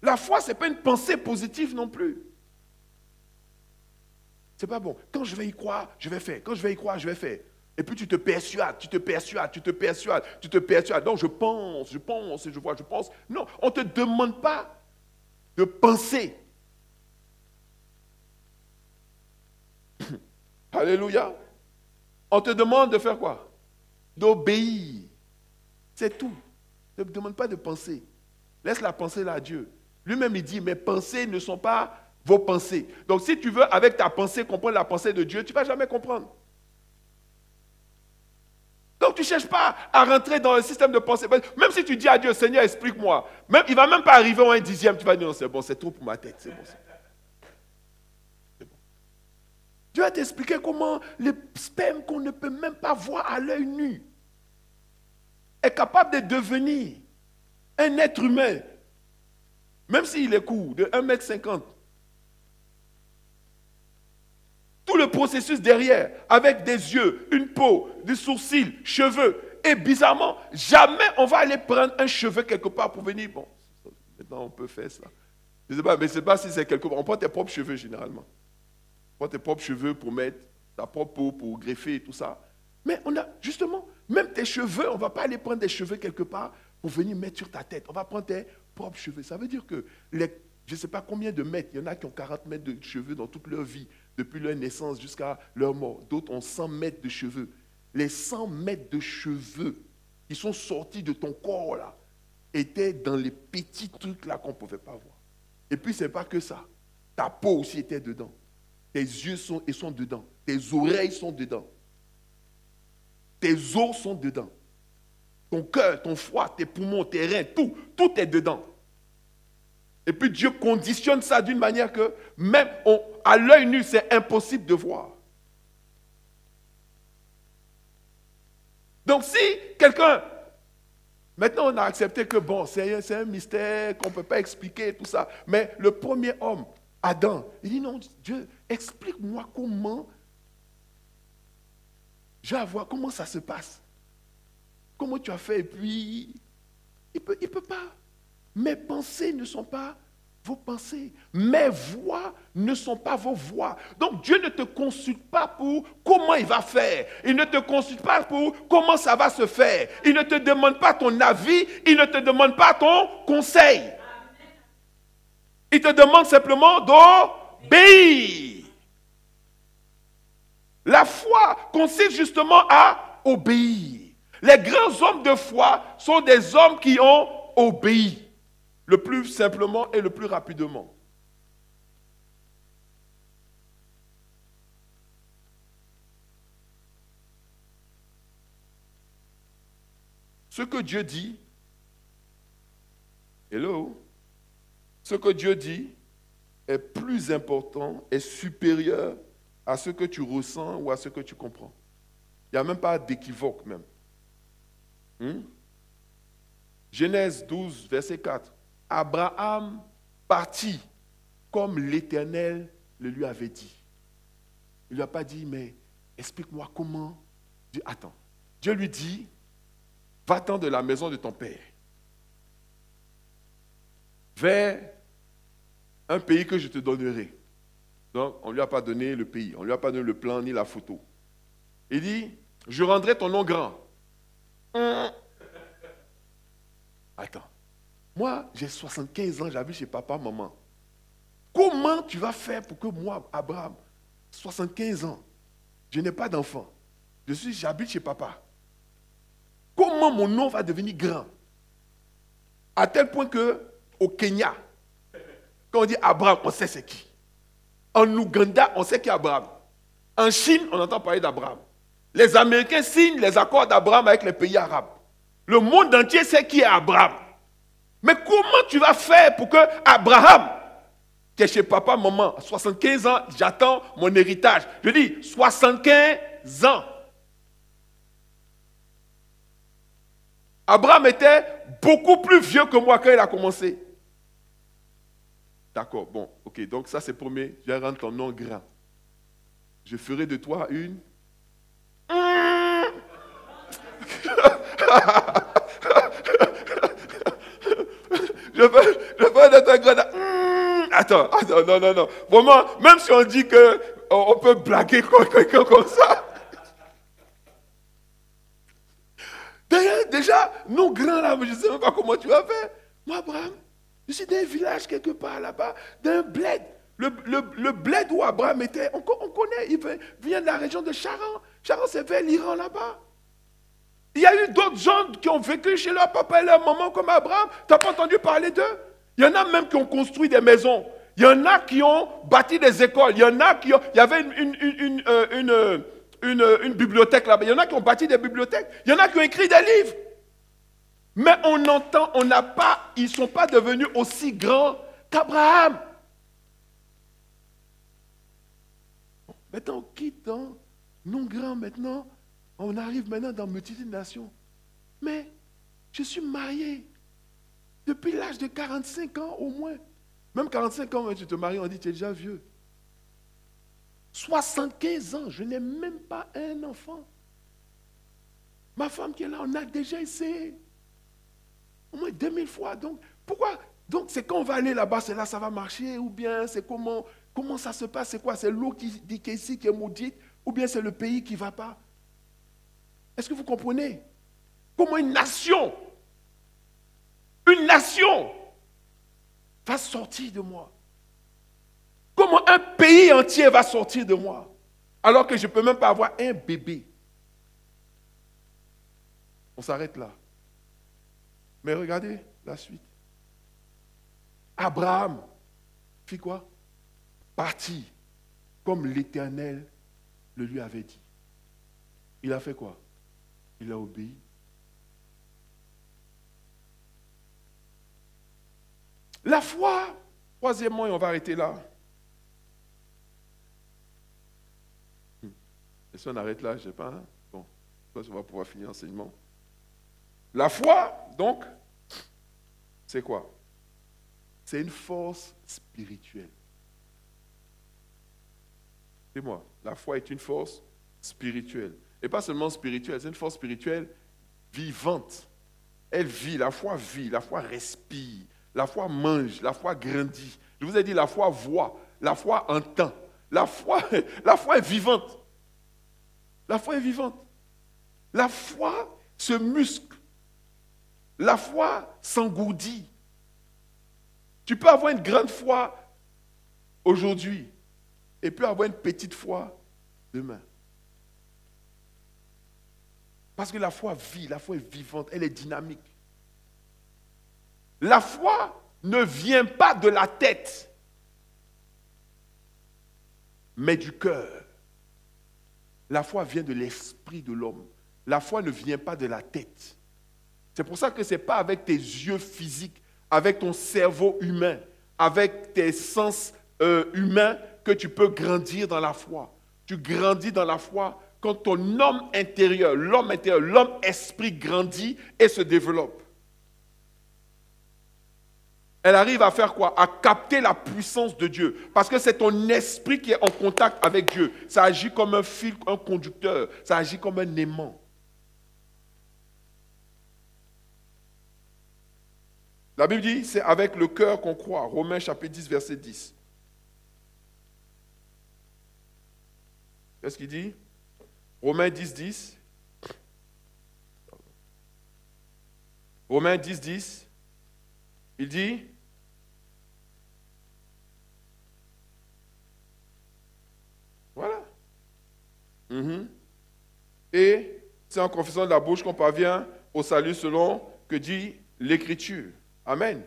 Speaker 1: La foi, ce n'est pas une pensée positive non plus. C'est pas bon. Quand je vais y croire, je vais faire. Quand je vais y croire, je vais faire. Et puis tu te persuades. Donc je pense, et je vois, je pense. Non, on ne te demande pas de penser. Alléluia. On te demande de faire quoi? D'obéir. C'est tout. Ne te demande pas de penser. Laisse la pensée là à Dieu. Lui-même, il dit, mes pensées ne sont pas vos pensées. Donc, si tu veux, avec ta pensée, comprendre la pensée de Dieu, tu ne vas jamais comprendre. Donc, tu ne cherches pas à rentrer dans un système de pensée. Même si tu dis à Dieu, Seigneur, explique-moi. Même, il ne va même pas arriver au 1/10. Tu vas dire, non, c'est bon, c'est trop pour ma tête. C'est bon. Dieu va t'expliquer comment le sperme qu'on ne peut même pas voir à l'œil nu est capable de devenir un être humain, même s'il est court, de 1,50 m. Tout le processus derrière, avec des yeux, une peau, des sourcils, cheveux. Et bizarrement, jamais on va aller prendre un cheveu quelque part pour venir. Bon, maintenant on peut faire ça. Je ne sais pas, mais je ne sais pas si c'est quelque part. On prend tes propres cheveux généralement. On prend tes propres cheveux pour mettre ta propre peau, pour greffer et tout ça. Mais on a, justement, même tes cheveux, on ne va pas aller prendre des cheveux quelque part pour venir mettre sur ta tête. On va prendre tes propres cheveux. Ça veut dire que, je ne sais pas combien de mètres, il y en a qui ont 40 mètres de cheveux dans toute leur vie, depuis leur naissance jusqu'à leur mort. D'autres ont 100 mètres de cheveux. Les 100 mètres de cheveux qui sont sortis de ton corps là, étaient dans les petits trucs là qu'on ne pouvait pas voir. Et puis, ce n'est pas que ça. Ta peau aussi était dedans. Tes yeux sont dedans. Tes oreilles sont dedans. Tes os sont dedans. Ton cœur, ton foie, tes poumons, tes reins, tout est dedans. Et puis Dieu conditionne ça d'une manière que même à l'œil nu, c'est impossible de voir. Donc si quelqu'un, maintenant on a accepté que bon, c'est un mystère qu'on ne peut pas expliquer, tout ça. Mais le premier homme, Adam, il dit non, Dieu, explique-moi comment je vais voir, comment ça se passe. Comment tu as fait? Et puis, il peut pas. Mes pensées ne sont pas vos pensées. Mes voix ne sont pas vos voix. Donc Dieu ne te consulte pas pour comment il va faire. Il ne te consulte pas pour comment ça va se faire. Il ne te demande pas ton avis. Il ne te demande pas ton conseil. Il te demande simplement d'obéir. La foi consiste justement à obéir. Les grands hommes de foi sont des hommes qui ont obéi le plus simplement et le plus rapidement. Ce que Dieu dit, ce que Dieu dit est plus important, est supérieur à ce que tu ressens ou à ce que tu comprends. Il n'y a même pas d'équivoque même. Genèse 12, verset 4. Abraham partit comme l'Éternel le lui avait dit. Il ne lui a pas dit, mais explique-moi comment. Dieu, attends. Dieu lui dit, va-t'en de la maison de ton père vers un pays que je te donnerai. Donc, on ne lui a pas donné le pays, on ne lui a pas donné le plan ni la photo. Il dit, je rendrai ton nom grand. Attends. Moi, j'ai 75 ans, j'habite chez papa, maman. Comment tu vas faire pour que moi, Abraham, 75 ans, je n'ai pas d'enfant, j'habite chez papa. Comment mon nom va devenir grand? À tel point que au Kenya, quand on dit Abraham, on sait c'est qui. En Ouganda, on sait qui est Abraham. En Chine, on entend parler d'Abraham. Les Américains signent les accords d'Abraham avec les pays arabes. Le monde entier sait qui est Abraham. Mais comment tu vas faire pour que Abraham, qui est chez papa, maman, à 75 ans, j'attends mon héritage. Je dis 75 ans. Abraham était beaucoup plus vieux que moi quand il a commencé. D'accord, bon, ok, donc ça c'est premier, je vais rendre ton nom grand. Je ferai de toi une... je ferai de toi grand... Attends, non. Vraiment, même si on dit qu'on peut blaguer quelqu'un comme ça. Déjà, nous grands là, je ne sais même pas comment tu vas faire. Moi, Abraham, je suis d'un village quelque part là-bas, d'un bled. Le bled où Abraham était, on connaît, il vient de la région de Charan. Charan, c'est vers l'Iran là-bas. Il y a eu d'autres gens qui ont vécu chez leur papa et leur maman comme Abraham. Tu n'as pas entendu parler d'eux? Il y en a même qui ont construit des maisons. Il y en a qui ont bâti des écoles. Il y en a qui ont... Il y avait une bibliothèque là-bas. Il y en a qui ont bâti des bibliothèques. Il y en a qui ont écrit des livres. Mais on entend, ils ne sont pas devenus aussi grands qu'Abraham. Maintenant, on quitte non grand maintenant. On arrive maintenant dans multitude de nations. Mais je suis marié depuis l'âge de 45 ans au moins. Même 45 ans, quand tu te maries, on dit tu es déjà vieux. 75 ans, je n'ai même pas un enfant. Ma femme qui est là, on a déjà essayé. Au moins 2000 fois. Donc, pourquoi? Donc, c'est quand on va aller là-bas, c'est là, ça va marcher, ou bien c'est comment ça se passe? C'est quoi? C'est l'eau qui dit qu'ici qui est maudite, ou bien c'est le pays qui ne va pas? Est-ce que vous comprenez? Comment une nation va sortir de moi? Comment un pays entier va sortir de moi? Alors que je ne peux même pas avoir un bébé. On s'arrête là. Mais regardez la suite. Abraham fit quoi? Partit comme l'Éternel le lui avait dit. Il a fait quoi? Il a obéi. La foi, troisièmement, et on va arrêter là. Et si on arrête là, je ne sais pas. Hein? Bon, je pense qu'on va pouvoir finir l'enseignement. La foi, donc, c'est quoi? C'est une force spirituelle. C'est moi. La foi est une force spirituelle. Et pas seulement spirituelle, c'est une force spirituelle vivante. Elle vit, la foi respire, la foi mange, la foi grandit. Je vous ai dit, la foi voit, la foi entend. La foi est vivante. La foi est vivante. La foi se muscle. La foi s'engourdit. Tu peux avoir une grande foi aujourd'hui et puis avoir une petite foi demain. Parce que la foi vit, la foi est vivante, elle est dynamique. La foi ne vient pas de la tête, mais du cœur. La foi vient de l'esprit de l'homme. La foi ne vient pas de la tête. C'est pour ça que ce n'est pas avec tes yeux physiques, avec ton cerveau humain, avec tes sens humains que tu peux grandir dans la foi. Tu grandis dans la foi quand ton homme intérieur, l'homme esprit grandit et se développe. Elle arrive à faire quoi? À capter la puissance de Dieu. Parce que c'est ton esprit qui est en contact avec Dieu. Ça agit comme un fil, un conducteur. Ça agit comme un aimant. La Bible dit, c'est avec le cœur qu'on croit. Romains chapitre 10, verset 10. Qu'est-ce qu'il dit? Romains 10, 10. Romains 10, 10. Il dit, voilà. Mhm. Et c'est en confessant de la bouche qu'on parvient au salut selon que dit l'Écriture. Amen.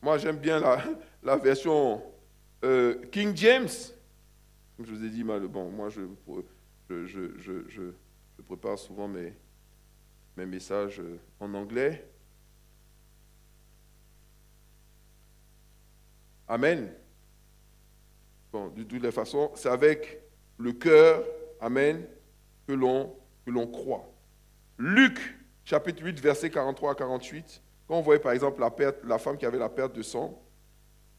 Speaker 1: Moi, j'aime bien la version King James. Comme je vous ai dit, bon, moi, je prépare souvent mes messages en anglais. Amen. Bon, de toutes les façons, c'est avec le cœur, amen, que l'on croit. Luc, chapitre 8, versets 43 à 48, quand on voyait par exemple la femme qui avait la perte de sang,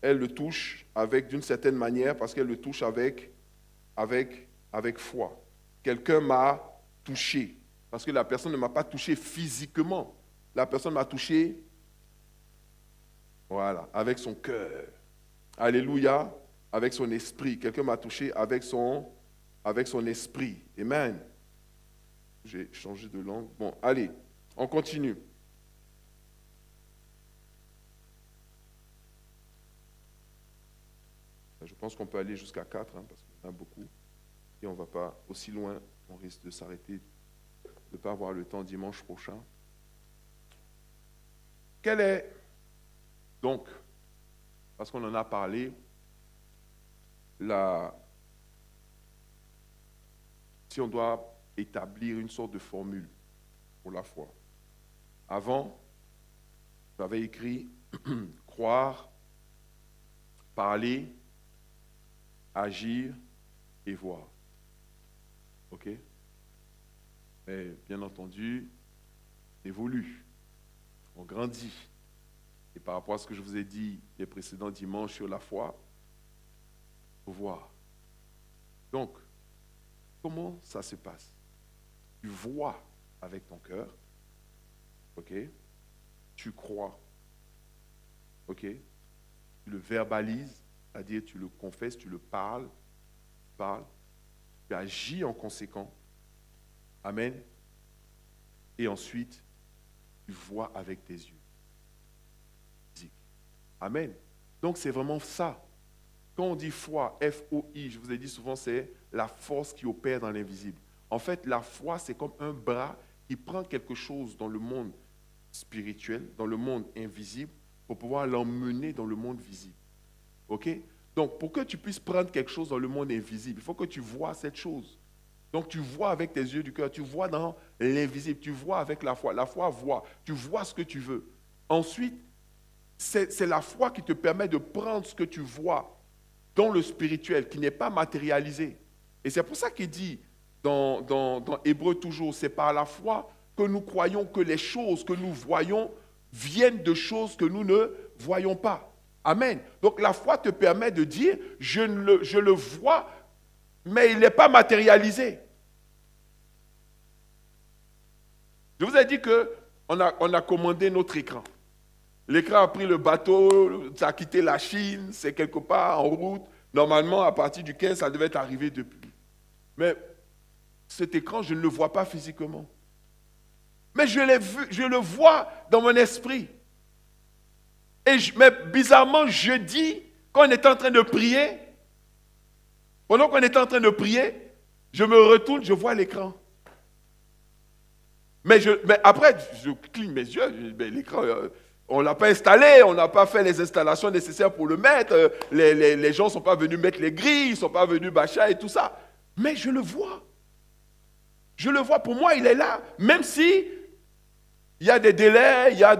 Speaker 1: elle le touche d'une certaine manière parce qu'elle le touche avec foi. Quelqu'un m'a touché, parce que la personne ne m'a pas touché physiquement. La personne m'a touché, voilà, avec son cœur. Alléluia, avec son esprit. Quelqu'un m'a touché avec son esprit. Amen. J'ai changé de langue. Bon, allez, on continue. Je pense qu'on peut aller jusqu'à 4, parce qu'il y en a beaucoup. Et on ne va pas aussi loin. On risque de s'arrêter, de ne pas avoir le temps dimanche prochain. Quel est, donc, parce qu'on en a parlé, si on doit établir une sorte de formule pour la foi. Avant, j'avais écrit croire, parler, agir et voir. OK? Mais bien entendu, on évolue, on grandit. Et par rapport à ce que je vous ai dit les précédents dimanches sur la foi, il faut voir. Donc, comment ça se passe? Tu vois avec ton cœur, ok? Tu crois, ok? Tu le verbalises, c'est-à-dire tu le confesses, tu le parles, tu agis en conséquent. Amen. Et ensuite, tu vois avec tes yeux. Amen. Donc c'est vraiment ça. Quand on dit foi, F-O-I, je vous ai dit souvent, c'est la force qui opère dans l'invisible. En fait, la foi, c'est comme un bras qui prend quelque chose dans le monde spirituel, dans le monde invisible, pour pouvoir l'emmener dans le monde visible. OK? Donc, pour que tu puisses prendre quelque chose dans le monde invisible, il faut que tu vois cette chose. Donc, tu vois avec tes yeux du cœur, tu vois dans l'invisible, tu vois avec la foi. La foi voit, tu vois ce que tu veux. Ensuite, c'est la foi qui te permet de prendre ce que tu vois dans le spirituel, qui n'est pas matérialisé. Et c'est pour ça qu'il dit dans Hébreux toujours, c'est par la foi que nous croyons que les choses que nous voyons viennent de choses que nous ne voyons pas. Amen. Donc la foi te permet de dire, je le vois, mais il n'est pas matérialisé. Je vous ai dit qu'on a commandé notre écran. L'écran a pris le bateau, ça a quitté la Chine, c'est quelque part en route. Normalement, à partir du 15, ça devait être arrivé depuis. Mais cet écran, je ne le vois pas physiquement. Mais je le vois dans mon esprit. Mais bizarrement, jeudi, quand on était en train de prier, pendant qu'on était en train de prier, je me retourne, je vois l'écran. Mais après, je cligne mes yeux, l'écran, on ne l'a pas installé, on n'a pas fait les installations nécessaires pour le mettre, les gens ne sont pas venus mettre les grilles, ils ne sont pas venus bâcher et tout ça. Mais je le vois. Je le vois, pour moi, il est là. Même si il y a des délais, il y a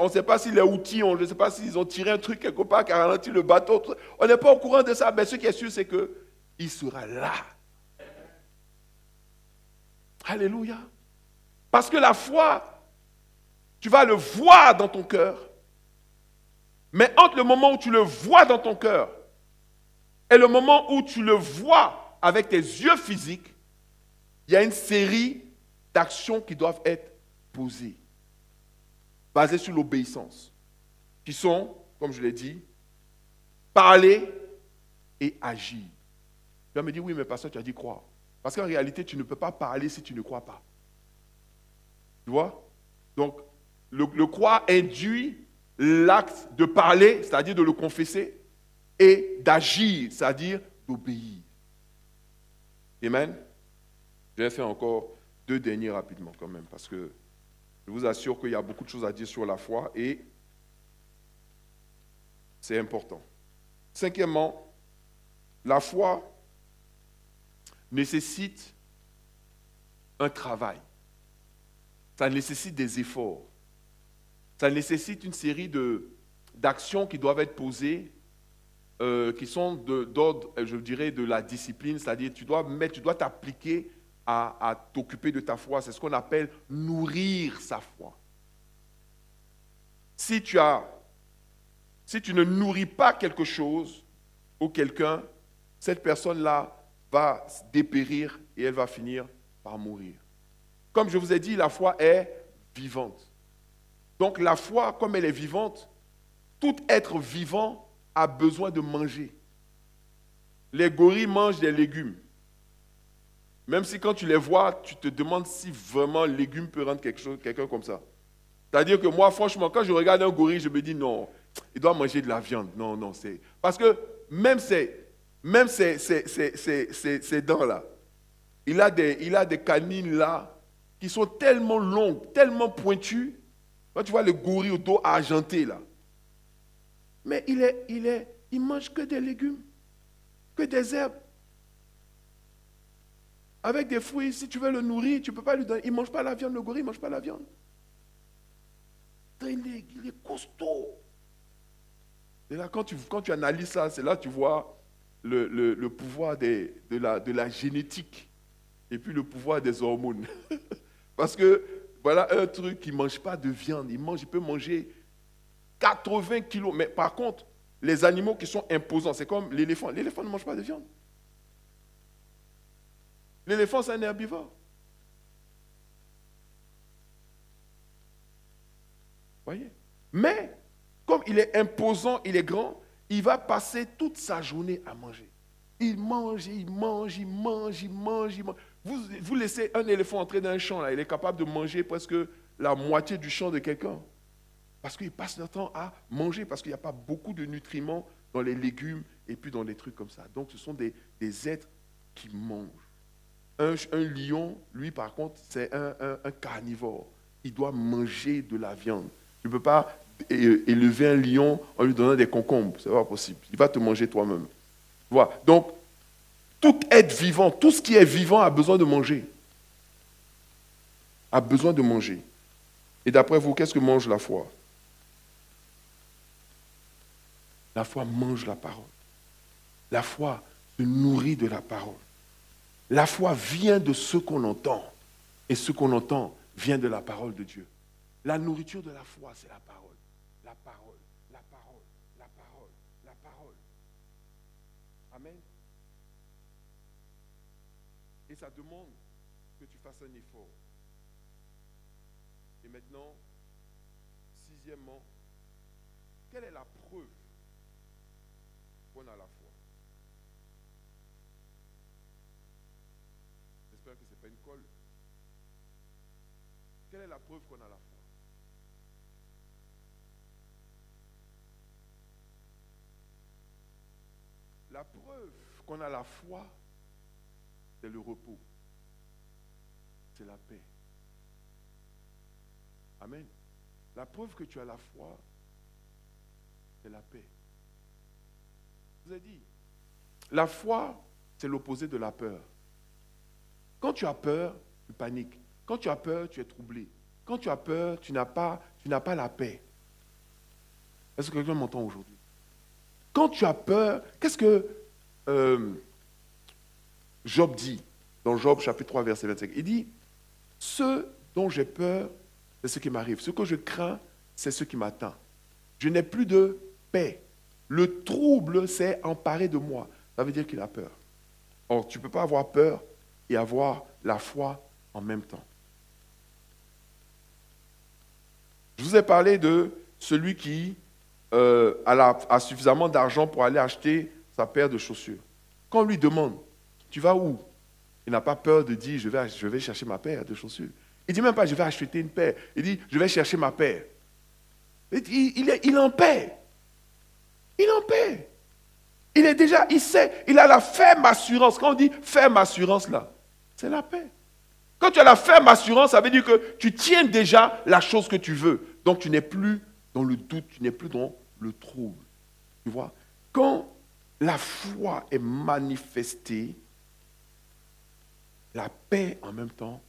Speaker 1: on ne sait pas si les outils, je ne sais pas s'ils ont tiré un truc quelque part qui a ralenti le bateau. On n'est pas au courant de ça, mais ce qui est sûr, c'est qu'il sera là. Alléluia. Parce que la foi, tu vas le voir dans ton cœur. Mais entre le moment où tu le vois dans ton cœur et le moment où tu le vois avec tes yeux physiques, il y a une série d'actions qui doivent être posées, basées sur l'obéissance, qui sont, comme je l'ai dit, parler et agir. Tu vas me dire, oui, mais pasteur, tu as dit croire. Parce qu'en réalité, tu ne peux pas parler si tu ne crois pas. Tu vois? Donc, le croire induit l'acte de parler, c'est-à-dire de le confesser, et d'agir, c'est-à-dire d'obéir. Amen. Je vais faire encore 2 derniers rapidement quand même, parce que je vous assure qu'il y a beaucoup de choses à dire sur la foi et c'est important. 5e, la foi nécessite un travail. Ça nécessite des efforts. Ça nécessite une série d'actions qui doivent être posées, qui sont d'ordre, je dirais, de la discipline. C'est-à-dire, tu dois t'appliquer à t'occuper de ta foi. C'est ce qu'on appelle nourrir sa foi. Si tu ne nourris pas quelque chose ou quelqu'un, cette personne-là va dépérir et elle va finir par mourir. Comme je vous ai dit, la foi est vivante. Donc la foi, comme elle est vivante, tout être vivant a besoin de manger. Les gorilles mangent des légumes. Même si quand tu les vois, tu te demandes si vraiment le légume peut rendre quelqu'un comme ça. C'est-à-dire que moi, franchement, quand je regarde un gorille, je me dis non, il doit manger de la viande. Non, c'est... Parce que même ces dents-là, il a des canines là qui sont tellement longues, tellement pointues. Quand tu vois le gorille au dos argenté là, mais il mange que des légumes, que des herbes. Avec des fruits, si tu veux le nourrir, tu ne peux pas lui donner. Il ne mange pas la viande, le gorille ne mange pas la viande. Il est costaud. Et là, quand tu analyses ça, c'est là que tu vois le pouvoir de la génétique et puis le pouvoir des hormones. Parce que voilà un truc qui ne mange pas de viande. Il peut manger 80 kilos. Mais par contre, les animaux qui sont imposants, c'est comme l'éléphant. L'éléphant ne mange pas de viande. L'éléphant, c'est un herbivore. Voyez? Mais, comme il est imposant, il est grand, il va passer toute sa journée à manger. Il mange. Vous laissez un éléphant entrer dans un champ, là, il est capable de manger presque la moitié du champ de quelqu'un. Parce qu'il passe le temps à manger, parce qu'il n'y a pas beaucoup de nutriments dans les légumes et puis dans les trucs comme ça. Donc, ce sont des êtres qui mangent. Un lion, lui, par contre, c'est un carnivore. Il doit manger de la viande. Tu ne peux pas élever un lion en lui donnant des concombres. Ce n'est pas possible. Il va te manger toi-même. Voilà. Donc, tout être vivant, tout ce qui est vivant a besoin de manger. A besoin de manger. Et d'après vous, qu'est-ce que mange la foi? La foi mange la parole. La foi se nourrit de la parole. La foi vient de ce qu'on entend. Et ce qu'on entend vient de la parole de Dieu. La nourriture de la foi, c'est la parole. La parole, la parole, la parole, la parole. Amen. Et ça demande que tu fasses un effort. Et maintenant, 6e, quelle est la preuve qu'on a la foi? J'espère que ce n'est pas une colle. Quelle est la preuve qu'on a la foi? La preuve qu'on a la foi, c'est le repos. C'est la paix. Amen. La preuve que tu as la foi, c'est la paix. Je vous ai dit, la foi, c'est l'opposé de la peur. Quand tu as peur, tu paniques. Quand tu as peur, tu es troublé. Quand tu as peur, tu n'as pas la paix. Est-ce que quelqu'un m'entend aujourd'hui? Quand tu as peur, qu'est-ce que Job dit dans Job chapitre 3, verset 25? Il dit, ce dont j'ai peur, c'est ce qui m'arrive. Ce que je crains, c'est ce qui m'atteint. Je n'ai plus de paix. Le trouble s'est emparé de moi. Ça veut dire qu'il a peur. Or, tu ne peux pas avoir peur et avoir la foi en même temps. Je vous ai parlé de celui qui a suffisamment d'argent pour aller acheter sa paire de chaussures. Quand on lui demande, tu vas où? Il n'a pas peur de dire, je vais chercher ma paire de chaussures. Il ne dit même pas, je vais acheter une paire. Il dit, je vais chercher ma paire. Il est en paix. Il est en paix. Il est déjà, il sait, il a la ferme assurance. Quand on dit ferme assurance là, c'est la paix. Quand tu as la ferme assurance, ça veut dire que tu tiens déjà la chose que tu veux. Donc tu n'es plus dans le doute, tu n'es plus dans le trouble. Tu vois? Quand la foi est manifestée, la paix en même temps,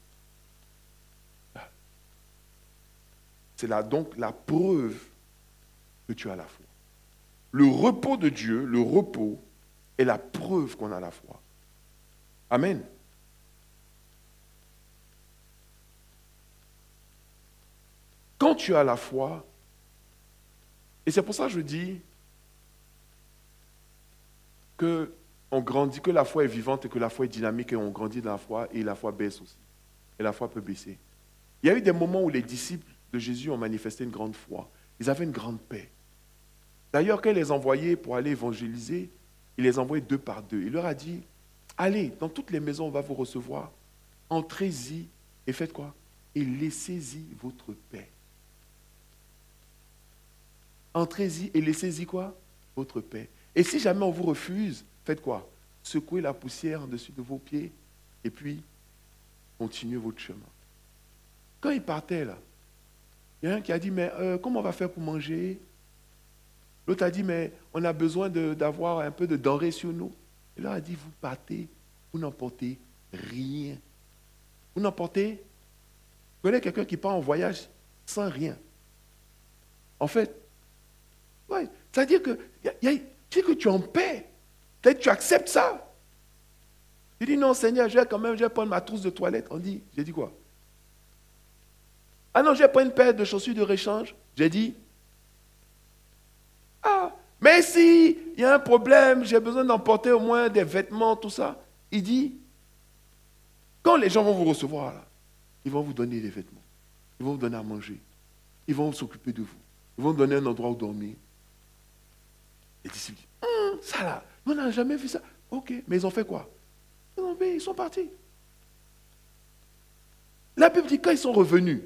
Speaker 1: c'est là donc la preuve que tu as la foi. Le repos de Dieu, le repos, est la preuve qu'on a la foi. Amen. Quand tu as la foi, et c'est pour ça que je dis qu'on grandit, que la foi est vivante et que la foi est dynamique et on grandit dans la foi et la foi baisse aussi. Et la foi peut baisser. Il y a eu des moments où les disciples de Jésus ont manifesté une grande foi. Ils avaient une grande paix. D'ailleurs, quand il les envoyait pour aller évangéliser, il les envoyait 2 par 2. Il leur a dit, allez, dans toutes les maisons, on va vous recevoir. Entrez-y et faites quoi? Et laissez-y votre paix. Entrez-y et laissez-y quoi? Votre paix. Et si jamais on vous refuse, faites quoi? Secouez la poussière en dessus de vos pieds et puis continuez votre chemin. Quand ils partaient là, il y a un qui a dit, mais comment on va faire pour manger? L'autre a dit, mais on a besoin d'avoir un peu de denrées sur nous. Il leur a dit, vous partez, vous n'emportez rien. Vous n'emportez? Vous connaissez quelqu'un qui part en voyage sans rien. En fait, ouais, c'est-à-dire que, tu sais que tu es en paix. Peut-être que tu acceptes ça. Tu dis, non Seigneur, je vais prendre ma trousse de toilette. J'ai dit quoi? Ah non, je vais prendre une paire de chaussures de réchange. J'ai dit, ah, mais si il y a un problème, j'ai besoin d'emporter au moins des vêtements, tout ça. Il dit, quand les gens vont vous recevoir, là, ils vont vous donner des vêtements. Ils vont vous donner à manger. Ils vont s'occuper de vous. Ils vont vous donner un endroit où dormir. Les disciples disent, ça là, on n'a jamais vu ça. Ok, mais ils ont fait quoi? Ils sont partis. La Bible dit, quand ils sont revenus,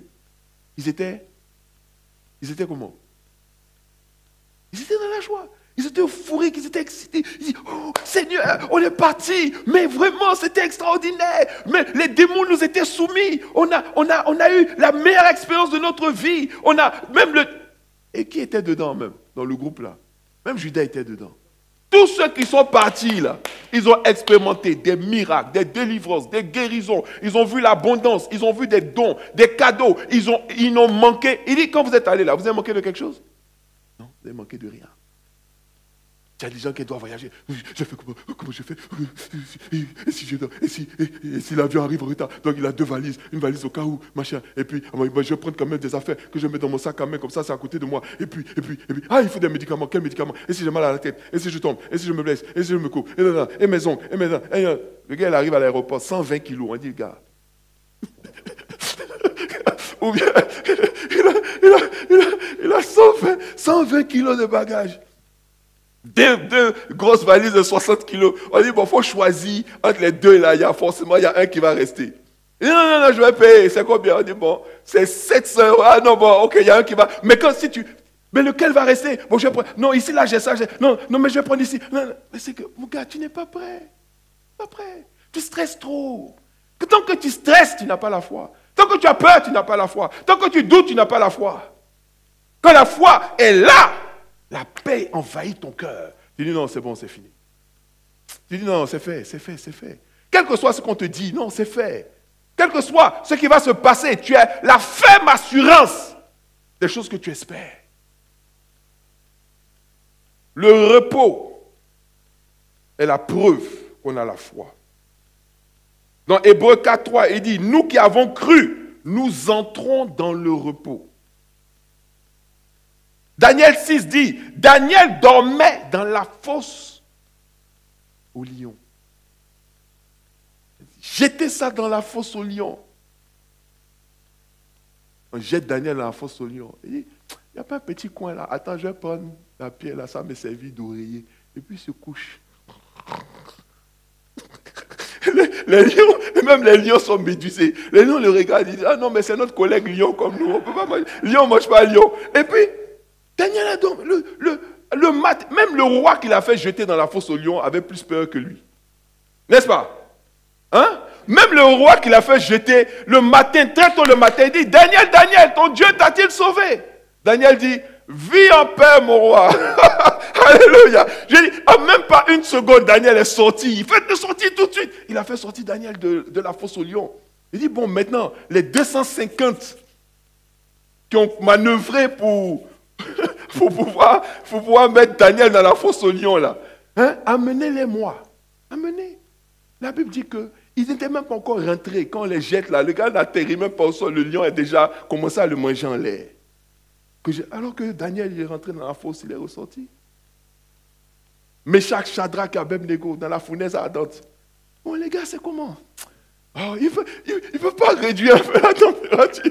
Speaker 1: ils étaient comment? Ils étaient dans la joie. Ils étaient euphoriques, ils étaient excités. Ils disaient, oh Seigneur, on est parti. Mais vraiment, c'était extraordinaire. Mais les démons nous étaient soumis. On a eu la meilleure expérience de notre vie. On a même le... Et qui était dedans même, dans le groupe là? Même Judas était dedans. Tous ceux qui sont partis là, ils ont expérimenté des miracles, des délivrances, des guérisons. Ils ont vu l'abondance, ils ont vu des dons, des cadeaux. Ils n'ont manqué. Il dit, quand vous êtes allés là, vous avez manqué de quelque chose? Non, vous avez manqué de rien. Il y a des gens qui doivent voyager. Je fais comment je fais? Et si l'avion arrive en retard? Donc il a 2 valises. Une valise au cas où, machin. Et puis, je vais prendre quand même des affaires que je mets dans mon sac à main, comme ça, c'est à côté de moi. Et puis, ah, il faut des médicaments. Quels médicaments? Et si j'ai mal à la tête? Et si je tombe? Et si je me blesse? Et si je me coupe? Et mes ongles? Et mes dents? Le gars, il arrive à l'aéroport, 120 kilos. On dit, gars. Ou bien, il a 120 kilos de bagages. Deux grosses valises de 60 kilos. On dit, bon, il faut choisir entre les deux, là, il y a un qui va rester. Et non, je vais payer. C'est combien? On dit, bon, c'est 700 euros. Ah non, bon, ok, il y a un qui va. Mais mais lequel va rester? Bon, je vais prendre. Non, ici, là, j'ai ça. Non, mais je vais prendre ici. Non, mais c'est que, mon gars, tu n'es pas prêt. Pas prêt. Tu stresses trop. Tant que tu stresses, tu n'as pas la foi. Tant que tu as peur, tu n'as pas la foi. Tant que tu doutes, tu n'as pas la foi. Quand la foi est là, la paix envahit ton cœur. Tu dis non, c'est bon, c'est fini. Tu dis non, c'est fait. Quel que soit ce qu'on te dit, non, c'est fait. Quel que soit ce qui va se passer, tu as la ferme assurance des choses que tu espères. Le repos est la preuve qu'on a la foi. Dans Hébreux 4.3, il dit, nous qui avons cru, nous entrons dans le repos. Daniel 6 dit, Daniel dormait dans la fosse au lion. Jetez ça dans la fosse au lion. On jette Daniel dans la fosse au lion. Il dit, il n'y a pas un petit coin là. Attends, je vais prendre la pierre là, ça me servit d'oreiller. Et puis il se couche. Les lions, même les lions sont médusés. Les lions le regardent, ils disent, ah non, mais c'est notre collègue lion comme nous. On peut pas manger. Lion ne mange pas lion. Et puis, Daniel a dormi. Même le roi qui l'a fait jeter dans la fosse au lion avait plus peur que lui. N'est-ce pas? Hein? Même le roi qui l'a fait jeter le matin, très tôt le matin, il dit, Daniel, Daniel, ton Dieu t'a-t-il sauvé? Daniel dit, vis en paix, mon roi. Alléluia. J'ai dit, même pas une seconde, Daniel est sorti. Il fait de sortir tout de suite. Il a fait sortir Daniel de la fosse au lion. Il dit, bon, maintenant, les 250 qui ont manœuvré pour pouvoir mettre Daniel dans la fosse au lion, là, hein, amenez-les-moi. Amenez. La Bible dit qu'ils n'étaient même pas encore rentrés. Quand on les jette là, le gars n'atterrit même pas au sol. Le lion a déjà commencé à le manger en l'air. Alors que Daniel il est rentré dans la fosse, il est ressorti. Meshach, Shadrach, Abednego, dans la fournaise ardente. Bon, les gars, c'est comment? Oh, il ne peut pas réduire un peu la température.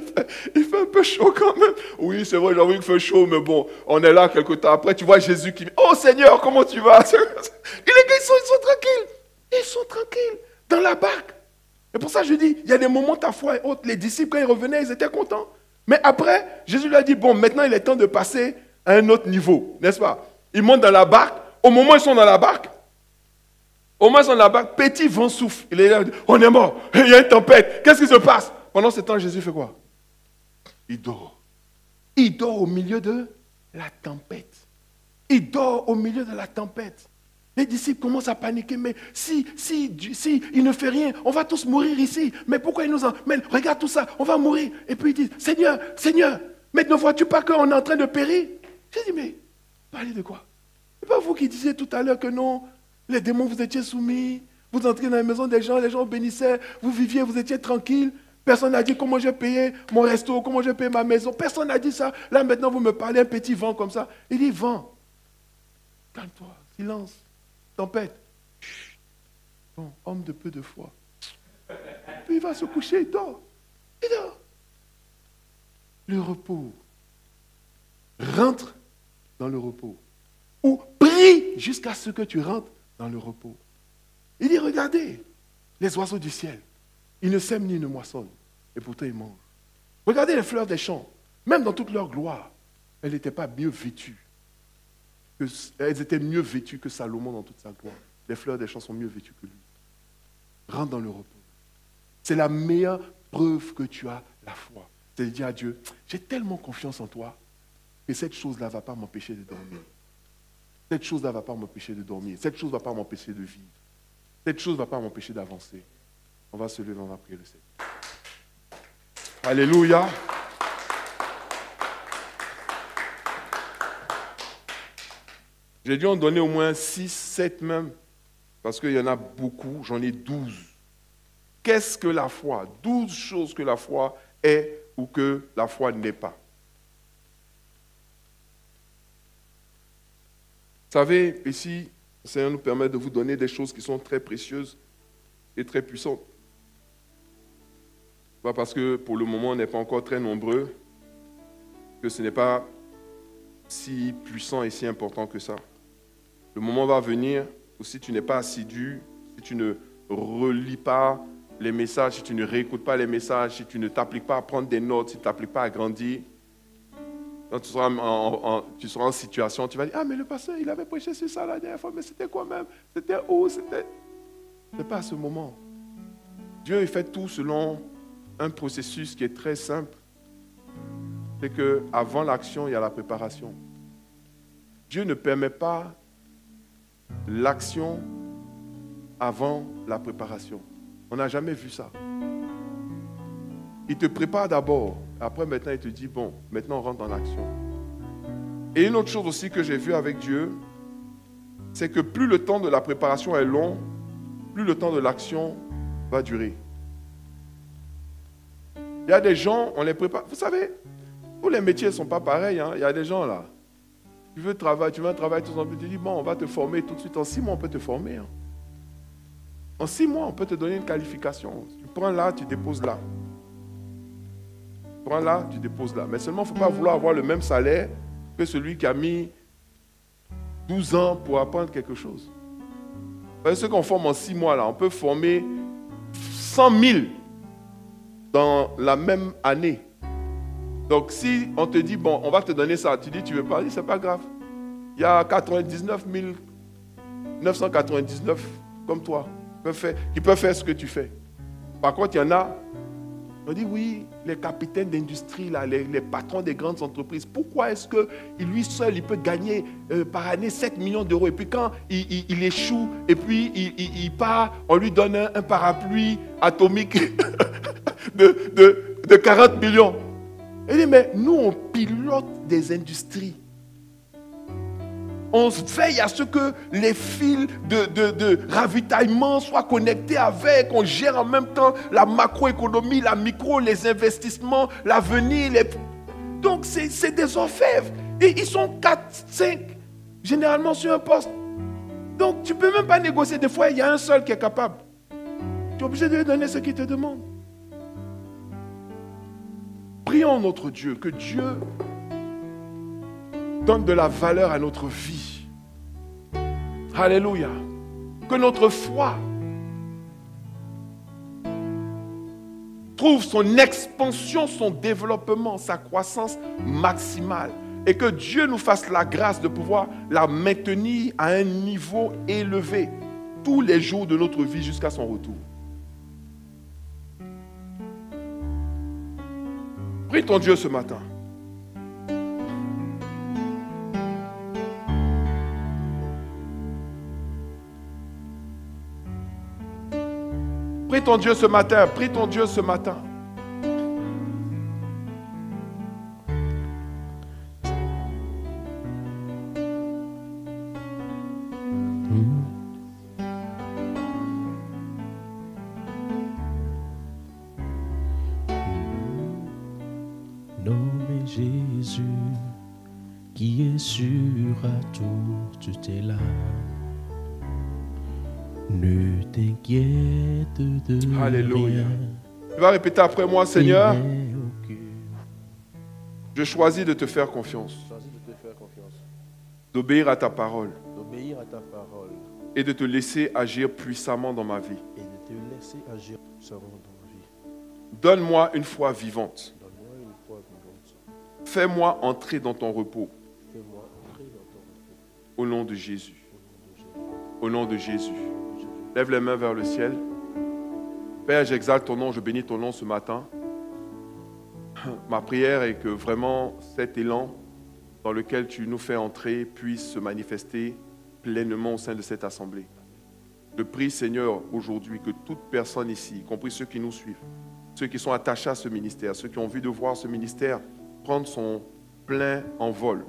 Speaker 1: Il fait un peu chaud quand même. Oui, c'est vrai, j'avoue qu'il fait chaud, mais bon, on est là quelque temps. Après, tu vois Jésus qui dit, oh Seigneur, comment tu vas? Et les gars, ils sont tranquilles. Ils sont tranquilles dans la barque. Et pour ça, je dis, il y a des moments, ta foi est haute. Les disciples, quand ils revenaient, ils étaient contents. Mais après, Jésus lui a dit, bon, maintenant, il est temps de passer à un autre niveau, n'est-ce pas? Ils montent dans la barque. Au moment où ils sont dans la barque, petit vent souffle. Il est là, on est mort, il y a une tempête. Qu'est-ce qui se passe? Pendant ce temps, Jésus fait quoi? Il dort. Il dort au milieu de la tempête. Il dort au milieu de la tempête. Les disciples commencent à paniquer. Mais si il ne fait rien, on va tous mourir ici. Mais pourquoi il nous en... Mais regarde tout ça, on va mourir. Et puis ils disent, Seigneur, mais ne vois-tu pas qu'on est en train de périr? J'ai dit, mais parlez de quoi? C'est pas vous qui disiez tout à l'heure que non, les démons vous étiez soumis, vous entrez dans la maison des gens, les gens bénissaient, vous viviez, vous étiez tranquille. Personne n'a dit comment j'ai payé mon resto, comment j'ai payé ma maison. Personne n'a dit ça. Là maintenant vous me parlez un petit vent comme ça. Il dit, vent, calme-toi, silence. Tempête. Chut. Bon, homme de peu de foi. Puis il va se coucher, il dort. Il dort. Le repos. Rentre dans le repos. Ou prie jusqu'à ce que tu rentres dans le repos. Il dit, regardez, les oiseaux du ciel. Ils ne sèment ni ne moissonnent. Et pourtant ils mangent. Regardez les fleurs des champs. Même dans toute leur gloire, elles n'étaient pas mieux vêtues. Elles étaient mieux vêtues que Salomon dans toute sa gloire. Les fleurs des champs sont mieux vêtues que lui. Rentre dans le repos. C'est la meilleure preuve que tu as la foi. C'est de dire à Dieu, j'ai tellement confiance en toi que cette chose-là ne va pas m'empêcher de dormir. Cette chose-là ne va pas m'empêcher de dormir. Cette chose ne va pas m'empêcher de vivre. Cette chose ne va pas m'empêcher d'avancer. On va se lever, on va prier le Seigneur. Alléluia. J'ai dû en donner au moins 6, 7 même, parce qu'il y en a beaucoup, j'en ai 12. Qu'est-ce que la foi? 12 choses que la foi est ou que la foi n'est pas. Vous savez, ici, le Seigneur nous permet de vous donner des choses qui sont très précieuses et très puissantes. Pas parce que pour le moment on n'est pas encore très nombreux, que ce n'est pas si puissant et si important que ça. Le moment va venir où si tu n'es pas assidu, si tu ne relis pas les messages, si tu ne réécoutes pas les messages, si tu ne t'appliques pas à prendre des notes, si tu ne t'appliques pas à grandir, quand tu seras en situation, tu vas dire, ah mais le pasteur, il avait prêché sur ça la dernière fois, mais c'était quoi même? C'était où? C'était... Ce n'est pas à ce moment. Dieu il fait tout selon un processus qui est très simple. C'est qu'avant l'action, il y a la préparation. Dieu ne permet pas l'action avant la préparation. On n'a jamais vu ça. Il te prépare d'abord. Après, maintenant, il te dit, bon, maintenant, on rentre dans l'action. Et une autre chose aussi que j'ai vue avec Dieu, c'est que plus le temps de la préparation est long, plus le temps de l'action va durer. Il y a des gens, on les prépare. Vous savez, tous les métiers ne sont pas pareils. Hein. Il y a des gens là. Tu veux un travail, tout de suite, tu dis, bon, on va te former tout de suite. En 6 mois, on peut te former. Hein. En 6 mois, on peut te donner une qualification. Tu prends là, tu déposes là. Tu prends là, tu déposes là. Mais seulement, il ne faut pas vouloir avoir le même salaire que celui qui a mis 12 ans pour apprendre quelque chose. Parce que ceux qu'on forme en 6 mois, là, on peut former 100 000 dans la même année. Donc si on te dit, bon, on va te donner ça, tu dis, tu ne veux pas, c'est pas grave. Il y a 99 999 comme toi qui peuvent faire ce que tu fais. Par contre, il y en a, on dit oui, les capitaines d'industrie, là, les patrons des grandes entreprises, pourquoi est-ce que lui seul, il peut gagner par année 7 millions d'euros et puis quand il échoue et puis il part, on lui donne un parapluie atomique de 40 millions. Il dit, mais nous, on pilote des industries. On veille à ce que les fils de ravitaillement soient connectés avec. On gère en même temps la macroéconomie, la micro, les investissements, l'avenir. Donc, c'est des orfèvres. Et ils sont 4, 5, généralement sur un poste. Donc, tu ne peux même pas négocier. Des fois, il y a un seul qui est capable. Tu es obligé de lui donner ce qu'il te demande. Prions notre Dieu, que Dieu donne de la valeur à notre vie. Alléluia. Que notre foi trouve son expansion, son développement, sa croissance maximale. Et que Dieu nous fasse la grâce de pouvoir la maintenir à un niveau élevé tous les jours de notre vie jusqu'à son retour. Prie ton Dieu ce matin. Prie ton Dieu ce matin. Prie ton Dieu ce matin.
Speaker 2: Nommé Jésus, qui est sûr à tout, tu es là. Ne t'inquiète de
Speaker 1: Alléluia.
Speaker 2: rien.
Speaker 1: Tu vas répéter après moi, Seigneur. Je choisis de te faire confiance. D'obéir à ta parole. Et de te laisser agir puissamment dans ma vie. Donne-moi une foi vivante. Fais-moi entrer dans ton repos. Au nom de Jésus. Au nom de Jésus. Lève les mains vers le ciel. Père, j'exalte ton nom, je bénis ton nom ce matin. Ma prière est que vraiment cet élan dans lequel tu nous fais entrer puisse se manifester pleinement au sein de cette assemblée. Je prie, Seigneur, aujourd'hui que toute personne ici, y compris ceux qui nous suivent, ceux qui sont attachés à ce ministère, ceux qui ont envie de voir ce ministère prendre son plein envol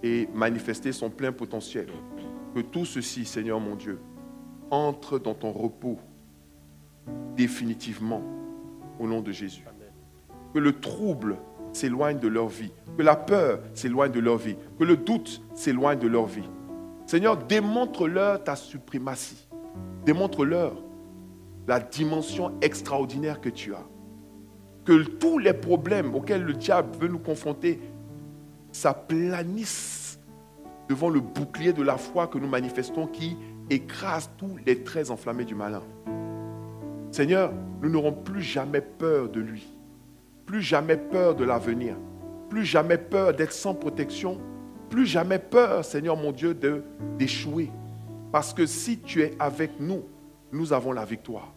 Speaker 1: et manifester son plein potentiel, que tout ceci, Seigneur mon Dieu, entre dans ton repos définitivement au nom de Jésus. Amen. Que le trouble s'éloigne de leur vie, que la peur s'éloigne de leur vie, que le doute s'éloigne de leur vie. Seigneur, démontre-leur ta suprématie. Démontre-leur la dimension extraordinaire que tu as. Que tous les problèmes auxquels le diable veut nous confronter s'aplanissent devant le bouclier de la foi que nous manifestons qui écrase tous les traits enflammés du malin. Seigneur, nous n'aurons plus jamais peur de lui, plus jamais peur de l'avenir, plus jamais peur d'être sans protection, plus jamais peur, Seigneur mon Dieu, d'échouer. Parce que si tu es avec nous, nous avons la victoire.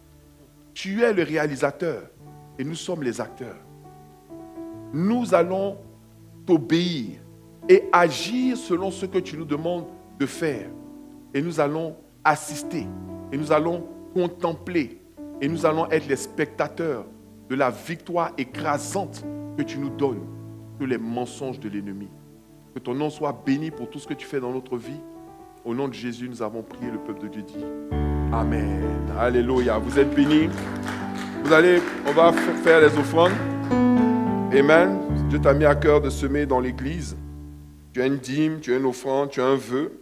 Speaker 1: Tu es le réalisateur et nous sommes les acteurs. Nous allons t'obéir et agir selon ce que tu nous demandes de faire. Et nous allons assister, et nous allons contempler, et nous allons être les spectateurs de la victoire écrasante que tu nous donnes sur les mensonges de l'ennemi. Que ton nom soit béni pour tout ce que tu fais dans notre vie. Au nom de Jésus, nous avons prié, le peuple de Dieu dit Amen. Alléluia. Vous êtes bénis. On va faire les offrandes. Amen. Dieu t'a mis à cœur de semer dans l'église. Tu as une dîme, tu as une offrande, tu as un vœu.